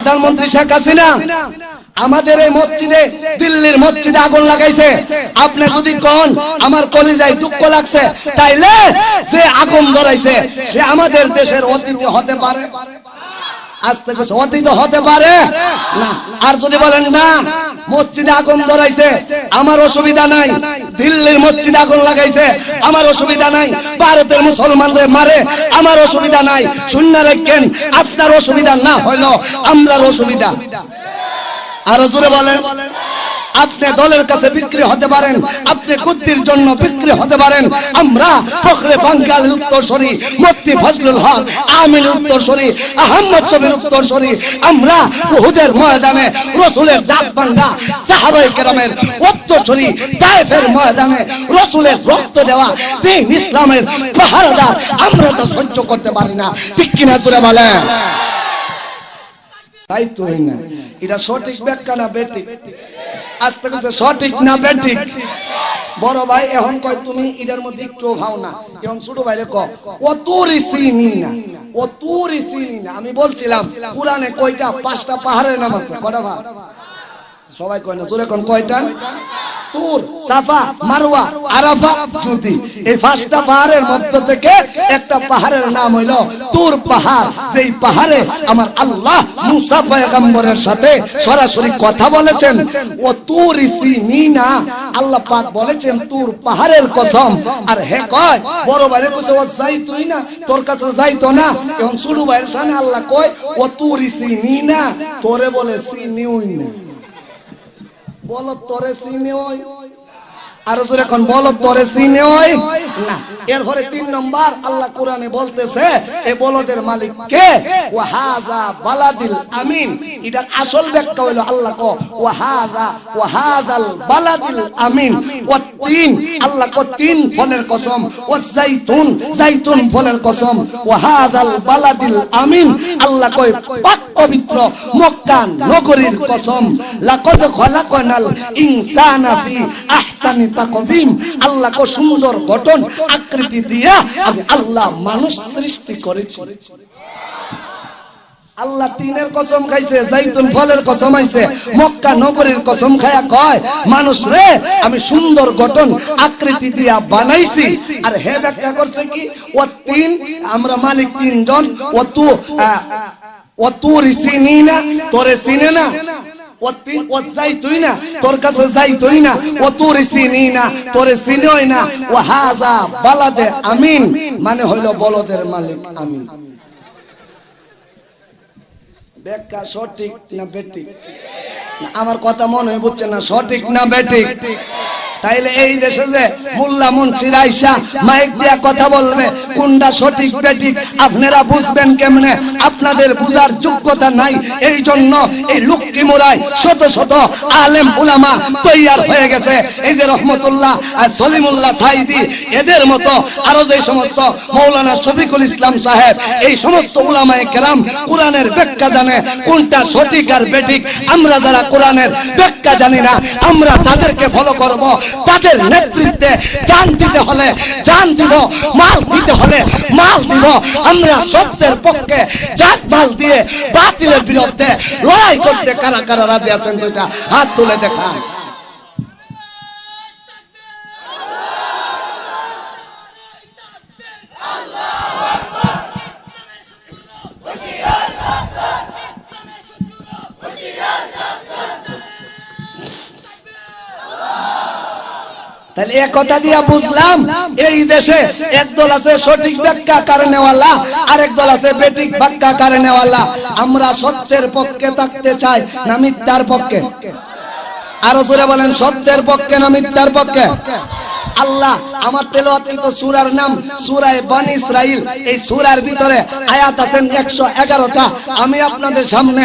প্রধানমন্ত্রী শেখ হাসিনা আমাদের এই মসজিদে, দিল্লির মসজিদে আগুন লাগাইছে। আপনি যদি কোন আমার কলিজায় দুঃখ লাগছে, তাইলে সে আগুন ধরাইছে সে আমাদের দেশের অতিথি হতে পারে? আজ থেকে অতীত হতে পারে না। আর যদি বলেন না মসজিদে আগুন ধরাইছে আমার অসুবিধা নাই, দিল্লির মসজিদে আগুন লাগাইছে আমার অসুবিধা নাই, ভারতের মুসলমানদের মারে আমার অসুবিধা নাই, শুনে রাখেন আপনার অসুবিধা না হইলো আমরার অসুবিধা। আর জোরে বলেন, আপনি দলের কাছে বিক্রি হতে পারেন, আপনি কুত্তির জন্য বিক্রি হতে পারেন। আমরা ফখরে বাঙ্গালের উত্তরসূরি, মুফতি ফজলুল হক আমিন উত্তরসূরি, আহমদ শফির উত্তরসূরি, আমরা উহুদের ময়দানে রাসূলের দাঁত ভাঙা সাহাবায়ে কেরামের উত্তরসূরি, তায়েফের ময়দানে রাসূলের রক্ত দেওয়া দ্বীন ইসলামের পাহারাদার। আমরা তা সহ্য করতে পারি না, ঠিক কিনা জোরে বলেন? তাই তো না, এটা সঠিক ব্যাখ্যা না বেঠিক? আস্তে আস্তে সঠিক না বেঠিক? বড় ভাই এখন কয় তুমি এটার মধ্যে একটু ভাও না, এখন ছোট ভাইরে কয় অত রিসিনি না, অত রিসিনি না। আমি বলছিলাম কুরআনে কয়টা? 5টা পাহাড়ের নাম আছে। কয়টা ভাই? সবাই কয় না, জোরে কোন কয়টা? তুর, সাফা, মারওয়া, আরাফা, জুদি। এই 5টা পাহাড়ের মধ্য থেকে একটা পাহাড়ের নাম হইল তুর পাহাড়। যেই পাহাড়ে আমার আল্লাহ মুসা পয়গম্বরের সাথে সরাসরি কথা বলেছেন। ও তুর সিনিনা, আল্লাহ পাক বলেছেন তুর পাহাড়ের কসম। আর হে কয় বড় ভাইরে কইছে ও যাইতই না, তোর কাছে যাইতো না। এখন ছোট ভাইয়ের সামনে আল্লাহ কয় ও তুর সিনিনা, তোরে বলে সিনিউই না। বলো তোরে চিনে ওই, আর জোরে কোন বলো তোরে চিনে ওই না। এরপরে 3 নম্বর আল্লাহ কোরআনে বলতেছে এই বলদের মালিক কে? ওয়া হাযা বালাদিল আমিন। এটার আসল ব্যাখ্যা হলো আল্লাহ কো ওয়া হাযাল বালাদিল আমিন। ওয়া তিন, আল্লাহ কো 3 ফলের কসম। ওয়া জাইতুন, জাইতুন ফলের কসম। ওয়া হাযাল বালাদিল আমিন, আল্লাহ কয় পাক পবিত্র মক্কা নগরীর কসম। লাকাদ খলাকনাল ইনসানা ফি আহসানি তাকবীম, আল্লাহ কো সুন্দর গঠন আকৃতি দিয়া আমি আল্লাহ মানুষ সৃষ্টি করেছি। আল্লাহ 3-এর কসম খাইছে, জাইতুন ফলের কসম খাইছে, মক্কা নগরীর কসম খায়া কয় মানুষ রে আমি সুন্দর গঠন আকৃতি দিয়া বানাইছি। আর হে ব্যাখ্যা করছে কি? ও 3, আমরা মালিক 3 জন। ও তুর সিনিনা, তোরে চিনে না। ও 3, ও যাইতই না, তোর কাছে যাইতই না। ও তুর সিনিনা, তোরে চিনেই না। ও হাযা বালাদে আমিন, মানে হইল বলদের মালিক আমিন। ব্যাখ্যা সঠিক না বেঠিক? আমার কথা মনে হয় বুঝছেন না, সঠিক না বেঠিক? তাইলে এই দেশে যে মোল্লা মুন্সির আইসা মাইক দিয়া কথা বলবে, কোনটা সঠিক বেঠিক আপনারা বুঝবেন কেমনে? আপনাদের বুঝার যোগ্যতা নাই। এই জন্য এই লক্ষ্মী মোড়ায় শত শত আলেম উলামা তৈয়ার হয়ে গেছে। এই যে রহমতুল্লাহ আর সলিমুল্লাহ সাইদি, এদের মতো আরো যে সমস্ত মৌলানা শফিকুল ইসলাম সাহেব, এই সমস্ত উলামায়ে কেরাম কোরআনের ব্যাখ্যা জানে কোনটা সঠিক আর বেঠিক। আমরা যারা কোরআনের ব্যাখ্যা জানি না, আমরা তাদেরকে ফলো করব। তাদের নেতৃত্বে জান দিতে হলে জান দিব, মাল দিতে হলে মাল দিব। আমরা সত্যের পক্ষে জাত মাল দিয়ে বাতিলের বিরুদ্ধে লড়াই করতে কারা কারা রাজি আছেন? দুইটা হাত তুলে দেখান। তাহলে এক কথা দিয়া বুঝলাম এই দেশে একদল আছে সঠিক ব্যাখ্যা কারণেওয়ালা, আরেক দল আছে বেঠিক ব্যাখ্যা কারণেওয়ালা। আমরা সত্যের পক্ষে থাকতে চাই না মিথ্যার পক্ষে? আরো জোরে বলেন, সত্যের পক্ষে না মিথ্যার পক্ষে? আল্লাহ আমার তেলাওয়াতকৃত সূরার নাম সূরা বনী ইসরাইল। এই সূরার ভিতরে আয়াত আছেন 111টা। আমি আপনাদের সামনে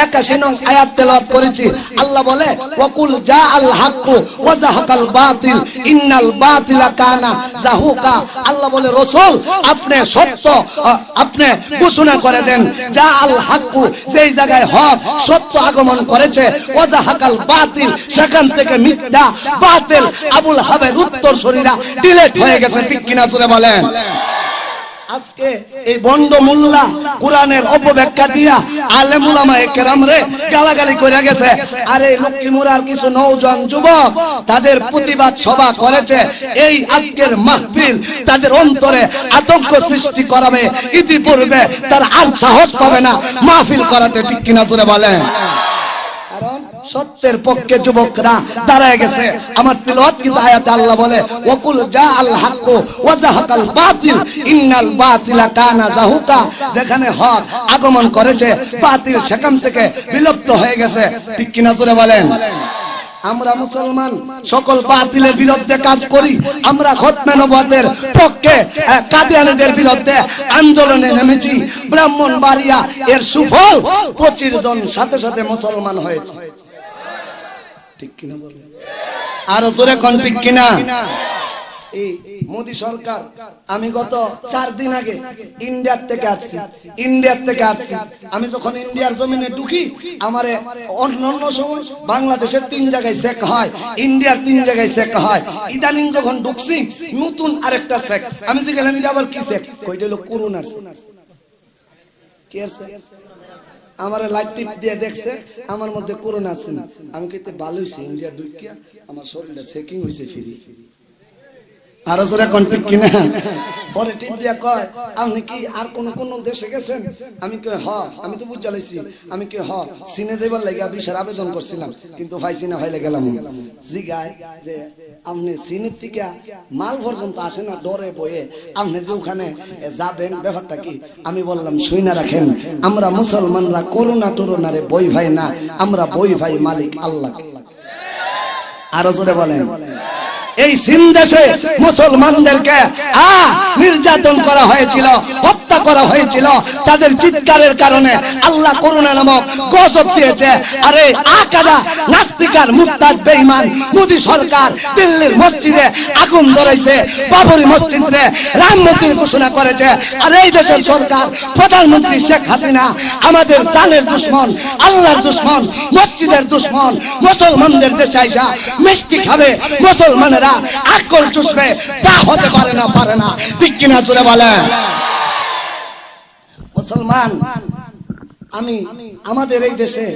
81 নং আয়াত তেলাওয়াত করেছি। আল্লাহ বলে ওয়াকুল জাআল হাক্কু ওয়া যাহাকাল বাতিল ইন্নাল বাতিলা কানা যাহুকা। আল্লাহ বলে রাসূল আপনি সত্য আপনি ঘোষণা করে দেন, জাআল হাক্কু, যেই জায়গায় হক সত্য আগমন করেছে, ওয়া যাহাকাল বাতিল, সেখান থেকে মিথ্যা বাতিল আবুল হাবের উত্তরসূরিরা ডিলিট হয়ে গেছে, ঠিক কিনা জোরে বলেন? আজকে এই বন্ড মোল্লা কোরআনের অপব্যাখ্যা দিয়া আলেম উলামায়ে কেরাম রে গালাগালি করে গেছে। আর এই লক্ষ্মীমুরার কিছু নওজোয়ান যুবক তাদের প্রতিবাদ সভা করেছে। এই আজকের মাহফিল তাদের অন্তরে আতঙ্ক সৃষ্টি করাবে, ইতিপূর্বে তার আর সাহস পাবে না মাহফিল করাতে। ঠিক কিনা জোরে বলেন? কারণ সত্যের পক্ষে যুবকরা দাঁড়ায় গেছে। আমার তিলাওয়াত কিন্তু আয়াতে আল্লাহ বলে ওয়াকুল জাআল হাক্কু ওয়া যাহাকাল বাতিল ইন্নাল বাতিলা কানা যাহুকা। যেখানে হক আগমন করেছে বাতিল সেখান থেকে বিলুপ্ত হয়ে গেছে। ঠিক কিনা জোরে বলেন? আমরা মুসলমান সকল বাতিলের বিরুদ্ধে কাজ করি। আমরা খতমে নবুয়তের পক্ষে, কাদিয়ানীদের বিরুদ্ধে আন্দোলনে নেমেছি। ব্রাহ্মণবাড়িয়া এর সুফল 25 জন সাথে সাথে মুসলমান হয়েছে। ঠিক কিনা বলেন? আরো জোরে কোন ঠিক কিনা? এই মোদি সরকার, আমি গত 4 দিন আগে ইন্ডিয়ার থেকে আসছি। আমি যখন ইন্ডিয়ার জমিনে ঢুকি, আমারে অন্য সময় বাংলাদেশের 3 জায়গায় চেক হয়, ইন্ডিয়ার 3 জায়গায় চেক হয়। ইদানিং যখন ঢুকছি নতুন আরেকটা চেক। আমি জিজ্ঞাসা এটা আবার কি চেক? কইটা হলো করোনার চেক। কি আছে? আমার লাইট টিপ দিয়ে দেখছে আমার মধ্যে করোনা আছে না। আমি কইতে ভালো হইছে, ইন্ডিয়া ঢুকিয়া আমার শরীরে চেকিং হইছে ফ্রি। আরো জোরে কোন ঠিক কিনা? পরে টিপ দিয়া কয় আপনি কি আর কোন দেশে গেছেন? আমি কই হ। আমি তো বুঝ জ্বালাইছি। আমি কই হ, সিনে যাইবার লাগা ভিসার আবেদন করছিলাম, কিন্তু ভাইছি না, ভাইলে গেলাম। জিগায় যে আপনি সিনের থেকে মাল পর্যন্ত আসে না ডরে বয়ে, আপনি যে ওখানে যাবেন ব্যাপারটা কি? আমি বললাম শুইনা রাখেন, আমরা মুসলমানরা করোনা টরোনারে বই ভাই না, আমরা বই ভাই মালিক আল্লাহ। আরো জোরে বলেন? এই সিন দেশে মুসলমানদেরকে নির্যাতন করা হয়েছিল, হত্যা করা হয়েছিল। তাদের চিৎকারের কারণে আল্লাহ করোনা নামক গজব দিয়েছে। আরে আকাদা নাস্তিকার মুরতাদ বেঈমান মোদি সরকার দিল্লির মসজিদে আগুন ধরাইছে, বাবরি মসজিদে রাম মন্দির ঘোষণা করেছে। আর এই দেশের সরকার, প্রধানমন্ত্রী শেখ হাসিনা আমাদের জানের দুশমন, আল্লাহর দুশমন, মসজিদের দুশমন। মুসলমানদের দেশে আইসা মিষ্টি খাবে, মুসলমানেরা আকল চুষবে, তা হতে পারে না। ঠিক কিনা জোরে বলেন? মুসলমান, আমি আমাদের এই দেশে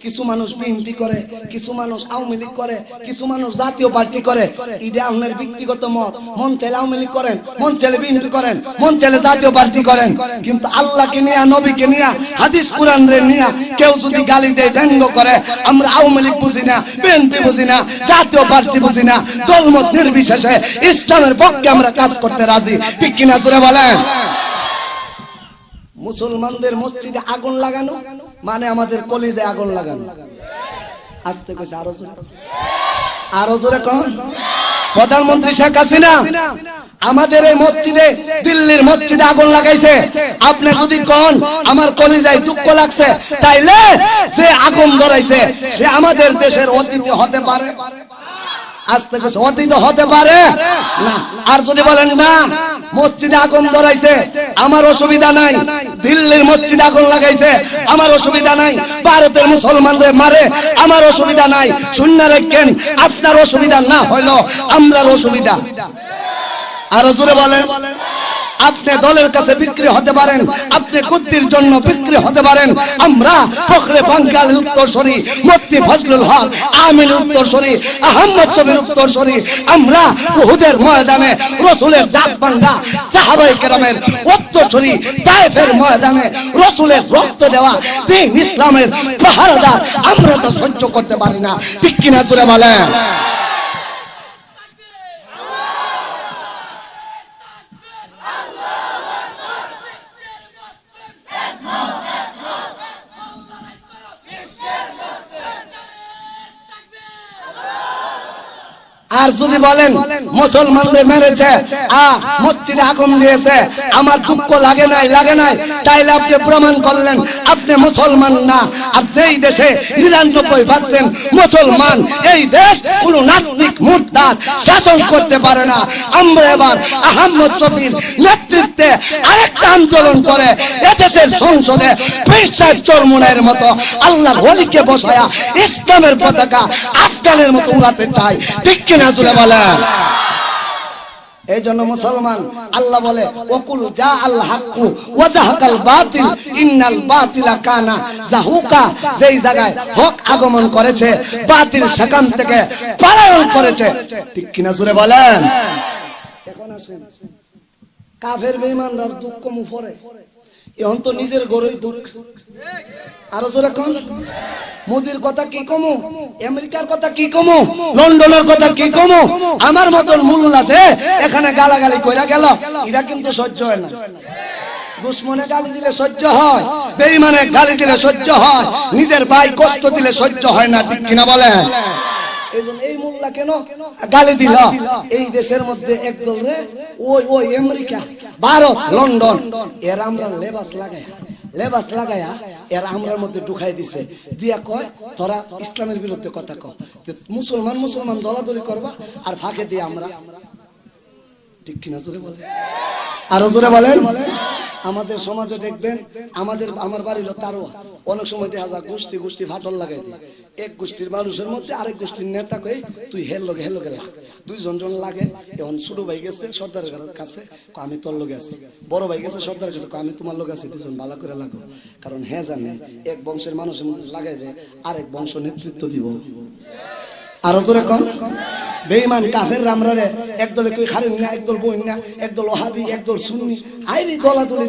কিছু মানুষ বিএনপি করে, কিছু মানুষ আওয়ামী লীগ করে, কিছু মানুষ জাতীয় পার্টি করে। এটা আপনার ব্যক্তিগত মত। মন চাইলে আওয়ামী লীগ করেন, মন চাইলে বিএনপি করেন, মন চাইলে জাতীয় পার্টি করেন। কিন্তু আল্লাহকে নিয়ে, নবীকে নিয়ে, হাদিস কোরআন রে নিয়ে কেউ যদি গালি দেয়, ব্যঙ্গ করে, আমরা আওয়ামী লীগ বুঝি না, বিএনপি বুঝি না, জাতীয় পার্টি বুঝি না, দলমত নির্বিশেষে ইসলামের পক্ষে আমরা কাজ করতে রাজি। ঠিক কিনা জোরে বলেন? মুসলমানদের মসজিদে আগুন লাগানো মানে আমাদের কলিজে আগুন লাগানো। আস্তে কইছে, আরো জোরে কোন? প্রধানমন্ত্রী শেখ হাসিনা আমাদের এই মসজিদে, দিল্লির মসজিদে আগুন লাগাইছে। আপনি যদি কোন আমার কলিজায় দুঃখ লাগছে, তাইলে সে আগুন ধরাইছে সে আমাদের দেশের অতিথি হতে পারে? আস্তে কিছু অতীত হতে পারে না। আর যদি বলেন না মসজিদে আগুন ধরাইছে আমার অসুবিধা নাই, দিল্লির মসজিদে আগুন লাগাইছে আমার অসুবিধা নাই, ভারতের মুসলমানদের মারে আমার অসুবিধা নাই, শূন্য রাখেন, আপনার অসুবিধা না হইলো আমরার অসুবিধা। আরো জোরে বলেন? আপনি দলের কাছে বিক্রি হতে পারেন, আপনি কুদ্দির জন্য বিক্রি হতে পারেন। আমরা ফখরে বাঙ্গালের উত্তরসূরি, মুফতি ফজলুল হক আমিনের উত্তরসূরি, আহমদ শফির উত্তরসূরি। আমরা উহুদের ময়দানে রাসূলের দাঁত ভাঙা সাহাবায়ে কেরামের উত্তরসূরি, তায়েফের ময়দানে রাসূলের রক্ত দেওয়া দ্বীন ইসলামের পাহারাদার। আমরা তো সহ্য করতে পারি না। ঠিক কিনা জোরে বলেন? আর যদি বলেন মুসলমানদের মেরেছে, মসজিদে আগুন দিয়েছে, আমার দুঃখ লাগে নাই, তাইলে আপনি প্রমাণ করলেন আপনি মুসলমান না। আর সেই দেশে 99% মুসলমান, এই দেশ কোন নাস্তিক মুরতাদ শাসন করতে পারে না। আমরা এবার আহমদ শফির নেতৃত্বে আরেকটা আন্দোলন করে এদেশের সংসদে পীর সাহেব চরমুনাইয়ের মতো আল্লাহর ওলিকে বসায়া ইসলামের পতাকা আফগানের মতো উড়াতে চাই। ঠিক কিনা জোরে বলেন? এই জন্য মুসলমান আল্লাহ বলে ওকুল জা আল হাক্কু ওয়া যাহাকাল বাতিল ইন্নাল বাতিলা কানা যাহুকা। যেই জায়গায় হক আগমন করেছে বাতিল সেখান থেকে পলায়ন করেছে, ঠিক কিনা জোরে বলেন। এখন আসেন কাফের বেঈমানরা দুঃখ কম পড়ে, এখন তো নিজের গরুই দুঃখ। আরো জোরে কোন মোদির কথা কি কমু, আমেরিকার কথা কি কমু, লন্ডনের কথা কি কমু, আমার মতন মূল আছে এখানে গালাগালি কইরা গেল, এটা কিন্তু সহ্য হয় না। দুশ্মনে গালি দিলে সহ্য হয়, বেঈমানে গালি দিলে সহ্য হয়, নিজের ভাই কষ্ট দিলে সহ্য হয় না, ঠিক কিনা বলেন। এইজন্য এই মোল্লা কেন গালি দিল, এই দেশের মধ্যে একদল রে ওই আমেরিকা, ভারত, লন্ডন, এরা আমরা লেবাস লাগায়া এরা আমরার মধ্যে ঢুকাই দিছে, দিয়া কয় তোরা ইসলামের বিরুদ্ধে কথা কও, মুসলমান দলাদলি করবা আর ফাঁকে দিয়ে আমরা, ঠিক কিনা জোরে বলেন, আরো জোরে বলেন। আমাদের সমাজে দেখবেন আমার বাড়ি হলো তারোয়া, অনেক সময় দেখা যায় গোষ্ঠী ফাটল লাগাই দিয়ে এক গোষ্ঠীর মানুষের মধ্যে আরেক গোষ্ঠীর নেতা কই তুই হেল লগে দুইজন লাগে। এখন ছোট ভাই গেছে সর্দারের কাছে, আমি তোর লগে আছি, বড় ভাই গেছে সর্দারের কাছে, আমি তোমার লগে আছি, দুজন ভালো করে লাগো, কারণ হ্যাঁ জানে এক বংশের মানুষের মধ্যে লাগাই দেয় আরেক বংশ নেতৃত্ব দিব। আরো জোরে কম বেঈমান কাফের রামরারে একদলে কই খারেন না, একদল বইন না, একদল ওহাবি, একদল সুন্নি, আইরি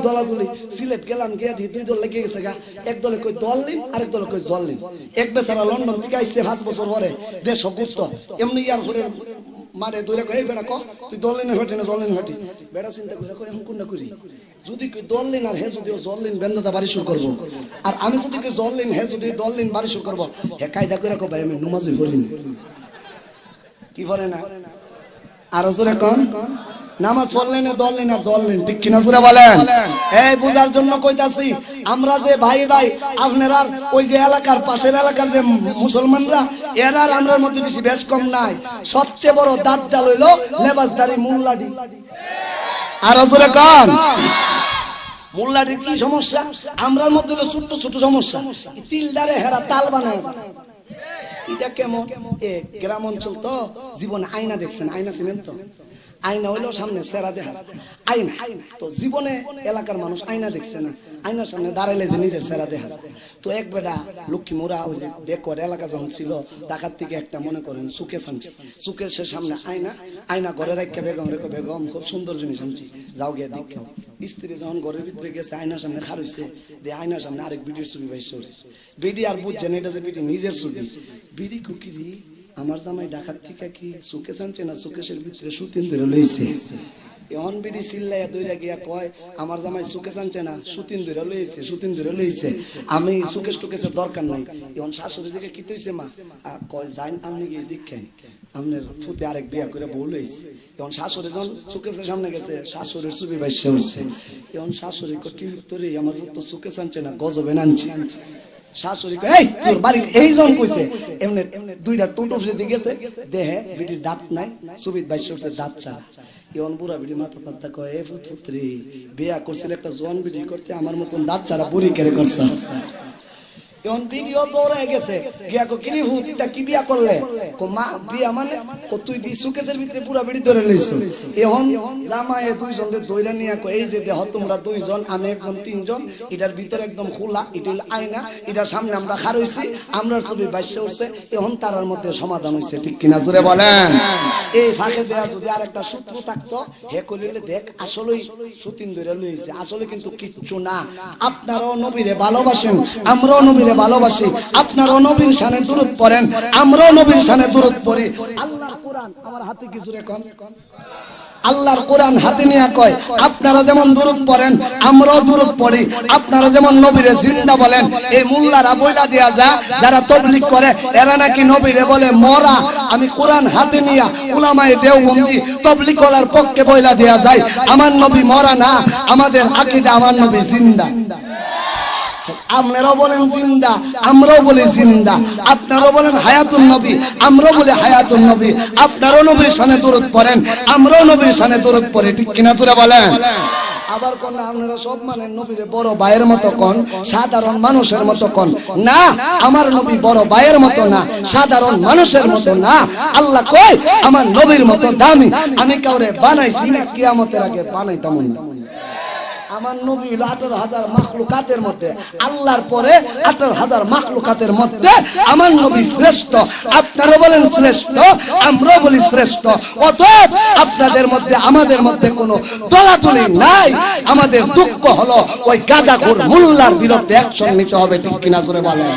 দলাদলি সিলেট গেলাম গিয়া দি দুই দল লেগে গেছে গা, একদলে কই দললিন আরেক দলে কই জললিন। এক বেচারা লন্ডন থেকে আইছে 5 বছর পরে দেশ গুপ্ত, এমনি এয়ারপোর্টে মারে দইরা কই বেটা ক তুই দললিন হটি না জললিন হটি, বেটা চিন্তা করে কই এখন কোনটা করি, যদি কই দললিন আর হে যদি জললিন বেন্দা বাড়ি শুরু করব, আর আমি যদি কই জললিন হে যদি দললিন বাড়ি শুরু করব, হে কায়দা করে কই ভাই আমি নামাজই পড়িনি, কি পড়ে না। আরো জোরে কোন নামাজ পড়লেন দললেন আর জললেন, ঠিক কিনা জোরে বলেন। এই বুঝার জন্য কইতাছি, আমরা যে ভাই আপনারা ওই যে এলাকার পাশের এলাকার যে মুসলমানরা এরা আমরার মধ্যে বেশি বেশ কম নাই, সবচেয়ে বড় দাজ্জাল হইলো লেবাসদারি মোল্লাডি। আরো জোরে কোন মোল্লাডির কি সমস্যা, আমরার মধ্যে হলো ছোট সমস্যা, তিলদারে হেরা তাল বানায়। এটা কেমন গ্রাম অঞ্চল তো জীবনে আয়না দেখছেন, আয়না চিনেন তো, আয়না হইলেও সামনে চেহারা দেখা আয়না, তো জীবনে এলাকার মানুষ আয়না দেখছে না, আয়নার সামনে দাঁড়াইলে যে নিজের চেহারা দেখা। তো এক বেটা লক্ষ্মী মোড়া ওই যে বেকওয়ার্ড এলাকা যখন ছিল, ঢাকার থেকে একটা মনে করেন সুকেশ আনছে, সুকের সে সামনে আয়না ঘরে রাখা, বেগম খুব সুন্দর জিনিস আনছি, যাও গিয়ে দেখাও। স্ত্রী যখন ঘরের ভিতরে গেছে আয়নার সামনে খারইছে, দিয়ে আয়নার সামনে আরেক বিডির ছবি বাইশ করছে, বিডি আর বুঝছেন এটা যে বিডি নিজের ছবি, বিডি কুকিরি আমার জামাই ঢাকার থেকে কি সুকেশ আনছে না সুকেশের ভিতরে সুতিন ধরে লইছে। এখন বিডি চিল্লাইয়া দইরা গিয়া কয় আমার জামাই সুকেশ আনছে না সুতিন ধরে লইছে, আমি সুকেশ টুকেশের দরকার নাই। এখন শাশুড়ি দিকে কি তৈছে মা কয় যাই আপনি গিয়ে দেখেন আপনার ফুতে আরেক বিয়া করে বউ লইছে। এখন শাশুড়ি যখন সুকেশের সামনে গেছে, শাশুড়ির ছবি বাইশে উঠছে। এখন শাশুড়ি কি তোরে আমার তো সুকেশ আনছে না গজবে আনছে। শাশুড়ি এই তোর বাড়ির এই জন কইছে এমনে দুইটা টোটো ফ্রেতে গেছে, দেহে বিটির দাঁত নাই, সুবিত বাইশে উঠছে দাঁত ছাড়া। এখন বুড়া বিড়ি মাথা তাত্তা কয় এ পুত্রী বিয়া করছিল একটা জোয়ান বিড়ি করতে, আমার মতন দাঁত ছাড়া বুড়ি কেড়ে করছে। এখন ভিডিও দৌড়ে গেছে গিয়া কো কিরি হুতিটা কি বিয়া করলে, কো মা বিয়া মানে কো তুই দি সুকেশের ভিতরে পুরা বিড়ি ধরে লইছ। এখন জামায়ে দুইজন রে দইরা নিয়া কো এই যে দেহ তোমরা দুইজন আমি একজন তিনজন, এটার ভিতরে একদম খোলা, এটা হলো আয়না, এটার সামনে আমরা খারইছি, আমরার ছবি বাইশে উঠছে। এখন তারার মধ্যে সমাধান হইছে, ঠিক কিনা জোরে বলেন। এই ফাঁকে দেয়া যদি আরেকটা সূত্র থাকতো হে কইলে দেখ আসলেই সুতিন ধরে লইছে, আসলে কিন্তু কিচ্ছু না। আপনারাও নবীরে ভালোবাসেন, আমরাও নবীরে ভালোবাসি, আপনারাও নবীর শানে দুরূদ পড়েন, আমরাও নবীর শানে দুরূদ পড়ি। আল্লাহর কোরআন আমার হাতে কিছু রেখেন, আল্লাহর কোরআন হাতে নিয়ে কয় আপনারা যেমন দুরূদ পড়েন আমরাও দুরূদ পড়ি, আপনারা যেমন নবীরে জিন্দা বলেন। এই মোল্লারা বইলা দেয়া যা যারা তাবলীগ করে এরা নাকি নবীরে বলে মরা। আমি কোরআন হাতে নিয়ে উলামায়ে দেওবন্দি তাবলীগ করার পক্ষে বইলা দেয়া যায় আমার নবী মরা না, আমাদের আকীদা আমার নবী জিন্দা। আপনারাও বলেন জিন্দা, আমরাও বলি জিন্দা। আপনারাও বলেন হায়াতুন নবী, আমরাও বলি হায়াতুন নবী। আপনারাও নবীর শানে দরুদ পড়েন, আমরাও নবীর শানে দরুদ পড়ি, ঠিক কিনা জোরে বলেন। আবার কোন আপনারা সব মানেন নবীরে বড় ভাইয়ের মতো কোন, সাধারণ মানুষের মতো কোন। না, আমার নবী বড় ভাইয়ের মতো না, সাধারণ মানুষের মতো না। আল্লাহ কয় আমার নবীর মতো দামি আমি কাউরে বানাইছি না, কিয়ামতের আগে বানাইতাম না। আমার নবী হলো 18,000 মাখলুকাতের মধ্যে, আল্লাহর পরে 18,000 মাখলুকাতের মধ্যে আমার নবী শ্রেষ্ঠ। আপনারা বলেন শ্রেষ্ঠ, আমরাও বলি শ্রেষ্ঠ। অতএব আপনাদের মধ্যে আমাদের মধ্যে কোনো দলাদলি নাই। আমাদের দুঃখ হলো ওই গাঁজাখোর মোল্লার বিরুদ্ধে অ্যাকশন নিতে হবে, ঠিক কিনা জোরে বলেন।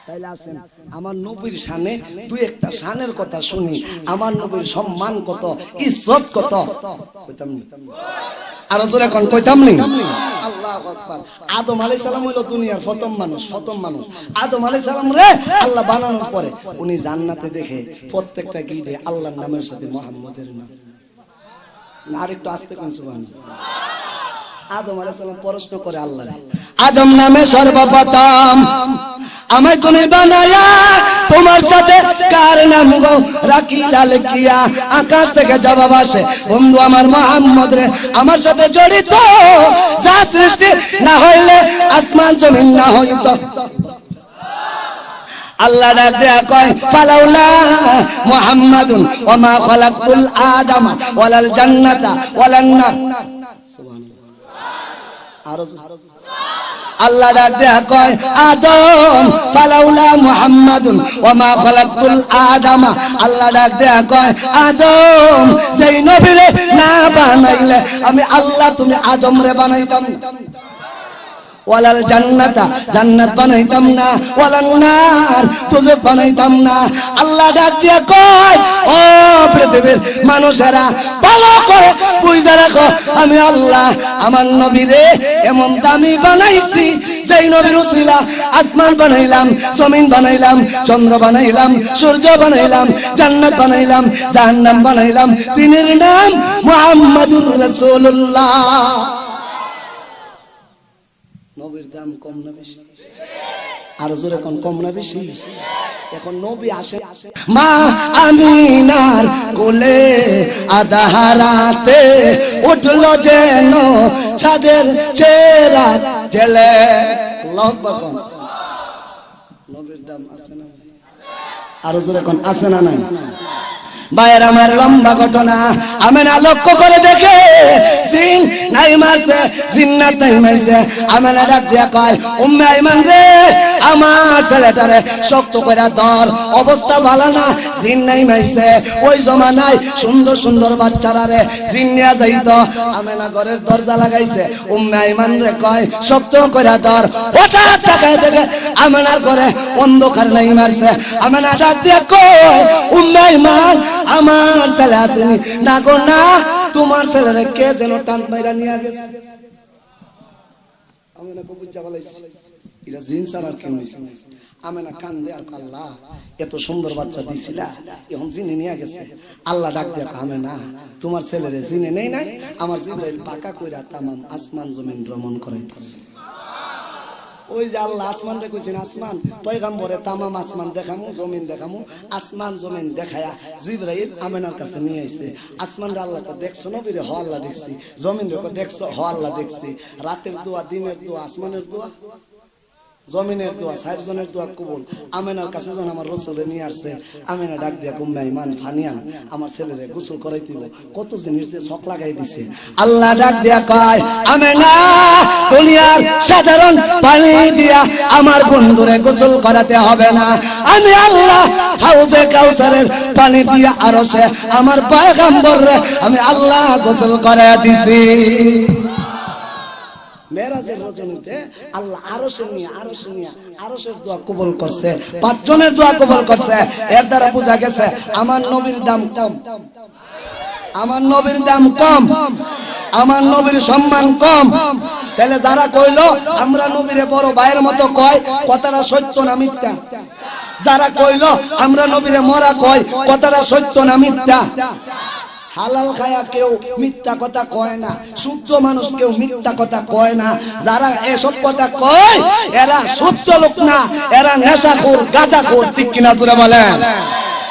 তাইলে আসেন আমার নবীর শানে দুই একটা শানের কথা শুনি। আমার নবীর সম্মান কত, ইজ্জত কত, কইতাম নি? আর জোরে কোন কইতাম নি? আল্লাহু আকবার। আদম আলাইহিস সালাম হলো দুনিয়ার প্রথম মানুষ, প্রথম মানুষ। আদম আলাইহিস সালাম রে আল্লাহ বানানোর পরে উনি জান্নাতে দেখে প্রত্যেকটা গিটে আল্লাহর নামের সাথে মুহাম্মদের নাম। আরেকটু আস্তে কোন সুবহানাল্লাহ। আদম আলাইহিস সালাম প্রশ্ন করে আল্লাহ, আদম নামে সর্বপ্রথম আমায় তুমি বানায়া তোমার সাথে কার নাম গো রাখিলাল কিয়া? আকাশ থেকে জবাব আসে, বন্ধু আমার মুহাম্মদ রে আমার সাথে জড়িত যা সৃষ্টি না হইলে আসমান জমিন না হইত। আল্লাহ ডাক দেয়া কয় ফালাউলা মুহাম্মাদুন ওয়া মা খালাকতুল আদামা ওয়ালাল জান্নাতা ওয়ালান নার। সুবহানাল্লাহ। আর আল্লাহ ডাক দেয়া কয় আদম ফালাউলা মুহাম্মাদুন ওয়া মা খালাকতুল আদামা। আল্লাহ ডাক দেয়া কয় আদম যেই নবীরে না বানাইলে আমি আল্লাহ তুমি আদম রে বানাইতাম না, ওয়ালাল জান্নাতা জান্নাত বানাইতাম না, ওয়ালান নার তুজো বানাইতাম না। আল্লাহ ডাক দিয়া কয় ও পৃথিবীর মানুষেরা ভালো করে বুঝা রাখো, আমি আল্লাহ আমার নবীরে এমন দামি বানাইছি যেই নবীর উসিলা আসমান বানাইলাম, জমিন বানাইলাম, চন্দ্র বানাইলাম, সূর্য বানাইলাম, জান্নাত বানাইলাম, জাহান্নাম বানাইলাম। তিনের নাম মুহাম্মাদুর রাসূলুল্লাহ। নবীর দাম কম না বেশি? আর জোরে কোন কম না বেশি? এখন নবী আসে মা আমিনার কোলে আধারাতে উঠলো যেন চাঁদের চেহারা জেলে। আল্লাহু আকবার। নবীর দাম আছে না? আর জোরে কোন আছে না নাই? ভাইয়ের আমার লম্বা ঘটনা আমেনা লক্ষ্য করে দেখে জিন নাই মারছে, জিন্নাত নাই মারছে। আমেনা ডাক দিয়া কয় উম্মে আইমান রে আমার ছেলেটারে শক্ত করে ধর, অবস্থা ভালো না, জিন নাই মারছে। ওই জমানায় সুন্দর সুন্দর বাচ্চারা রে জিন নিয়ে যাইতো। আমেনা ঘরের দরজা লাগাইছে, উম্মে আইমান রে কয় শক্ত করে ধর। হঠাৎ তাকায় দেখে আমেনার ঘরে অন্ধকার নাই মারছে। আমেনা ডাক দিয়া কয় উম্মে আইমান আমার ছেলে আসেনি না গো না, তোমার ছেলেরে কে যেন টান মাইরা নিয়ে গেছে। আমেনা কবুল জাবালাইছে এরা জিন সারার কেউ নিছে। আমেনা কান্দে আর আল্লাহ এত সুন্দর বাচ্চা দিছিলা এখন জিনে নিয়ে গেছে। আল্লাহ ডাক দিয়া আমেনা তোমার ছেলেরে জিনে নেই নাই, আমার জিবরাইল পাকা কইরা তামাম আসমান জমিন ভ্রমণ করাইতেছে। ওই যে আল্লাহ আসমান রে কইছেন আসমান পয়গম্বরে তামাম আসমান দেখামু, জমিন দেখামু। আসমান জমিন দেখায়া জিবরাইল আমেনার কাছে নিয়ে আইছে। আসমান রে আল্লাহ দেখছো নবীরে? হ আল্লাহ দেখছি। জমিন রে দেখছো? হ আল্লাহ দেখছি। রাতের দোয়া, দিনের দোয়া, আসমানের দোয়া, জমিনের দোয়া, চারজনের দোয়া কবুল। আমেনার কাছে যখন আমার রাসূলে নিয়ে আসছে, আমেনা ডাক দিয়া উম্মে আইমান ফানিয়ান আমার ছেলেরে গোসল করাই দিব। কত জিনিস যে শখ লাগাই দিছে। আল্লাহ ডাক দিয়া কয় আমেনা দুনিয়ার সাধারণ পানি দিয়া আমার বন্ধুরে গোসল করাতে হবে না, আমি আল্লাহ হাউজে কাউসারের পানি দিয়া আরশে আমার পয়গম্বররে আমি আল্লাহ গোসল করায়া দিছি। মেরাজের রজনীতে আল্লাহ আরশের দোয়া কবুল করছে, 5 জনের দোয়া কবুল করছে। এর দ্বারা বোঝা গেছে আমার নবীর দাম কম, আমার নবীর দাম কম, আমার নবীর সম্মান কম। তাহলে যারা কইলো আমরা নবীরে বড় ভাইয়ের মতো কয়, কথাটা সত্য না মিথ্যা? যারা কইলো আমরা নবীরে মরা কয়, কথাটা সত্য না মিথ্যা? হালাল খায়া কেউ মিথ্যা কথা কয় না, শুদ্ধ মানুষ কেউ মিথ্যা কথা কয় না। যারা এসব কথা কয় এরা শুদ্ধ লোক না, এরা নেশাখোর, গাঁজাখোর, ঠিক কিনা জোরে বলেন?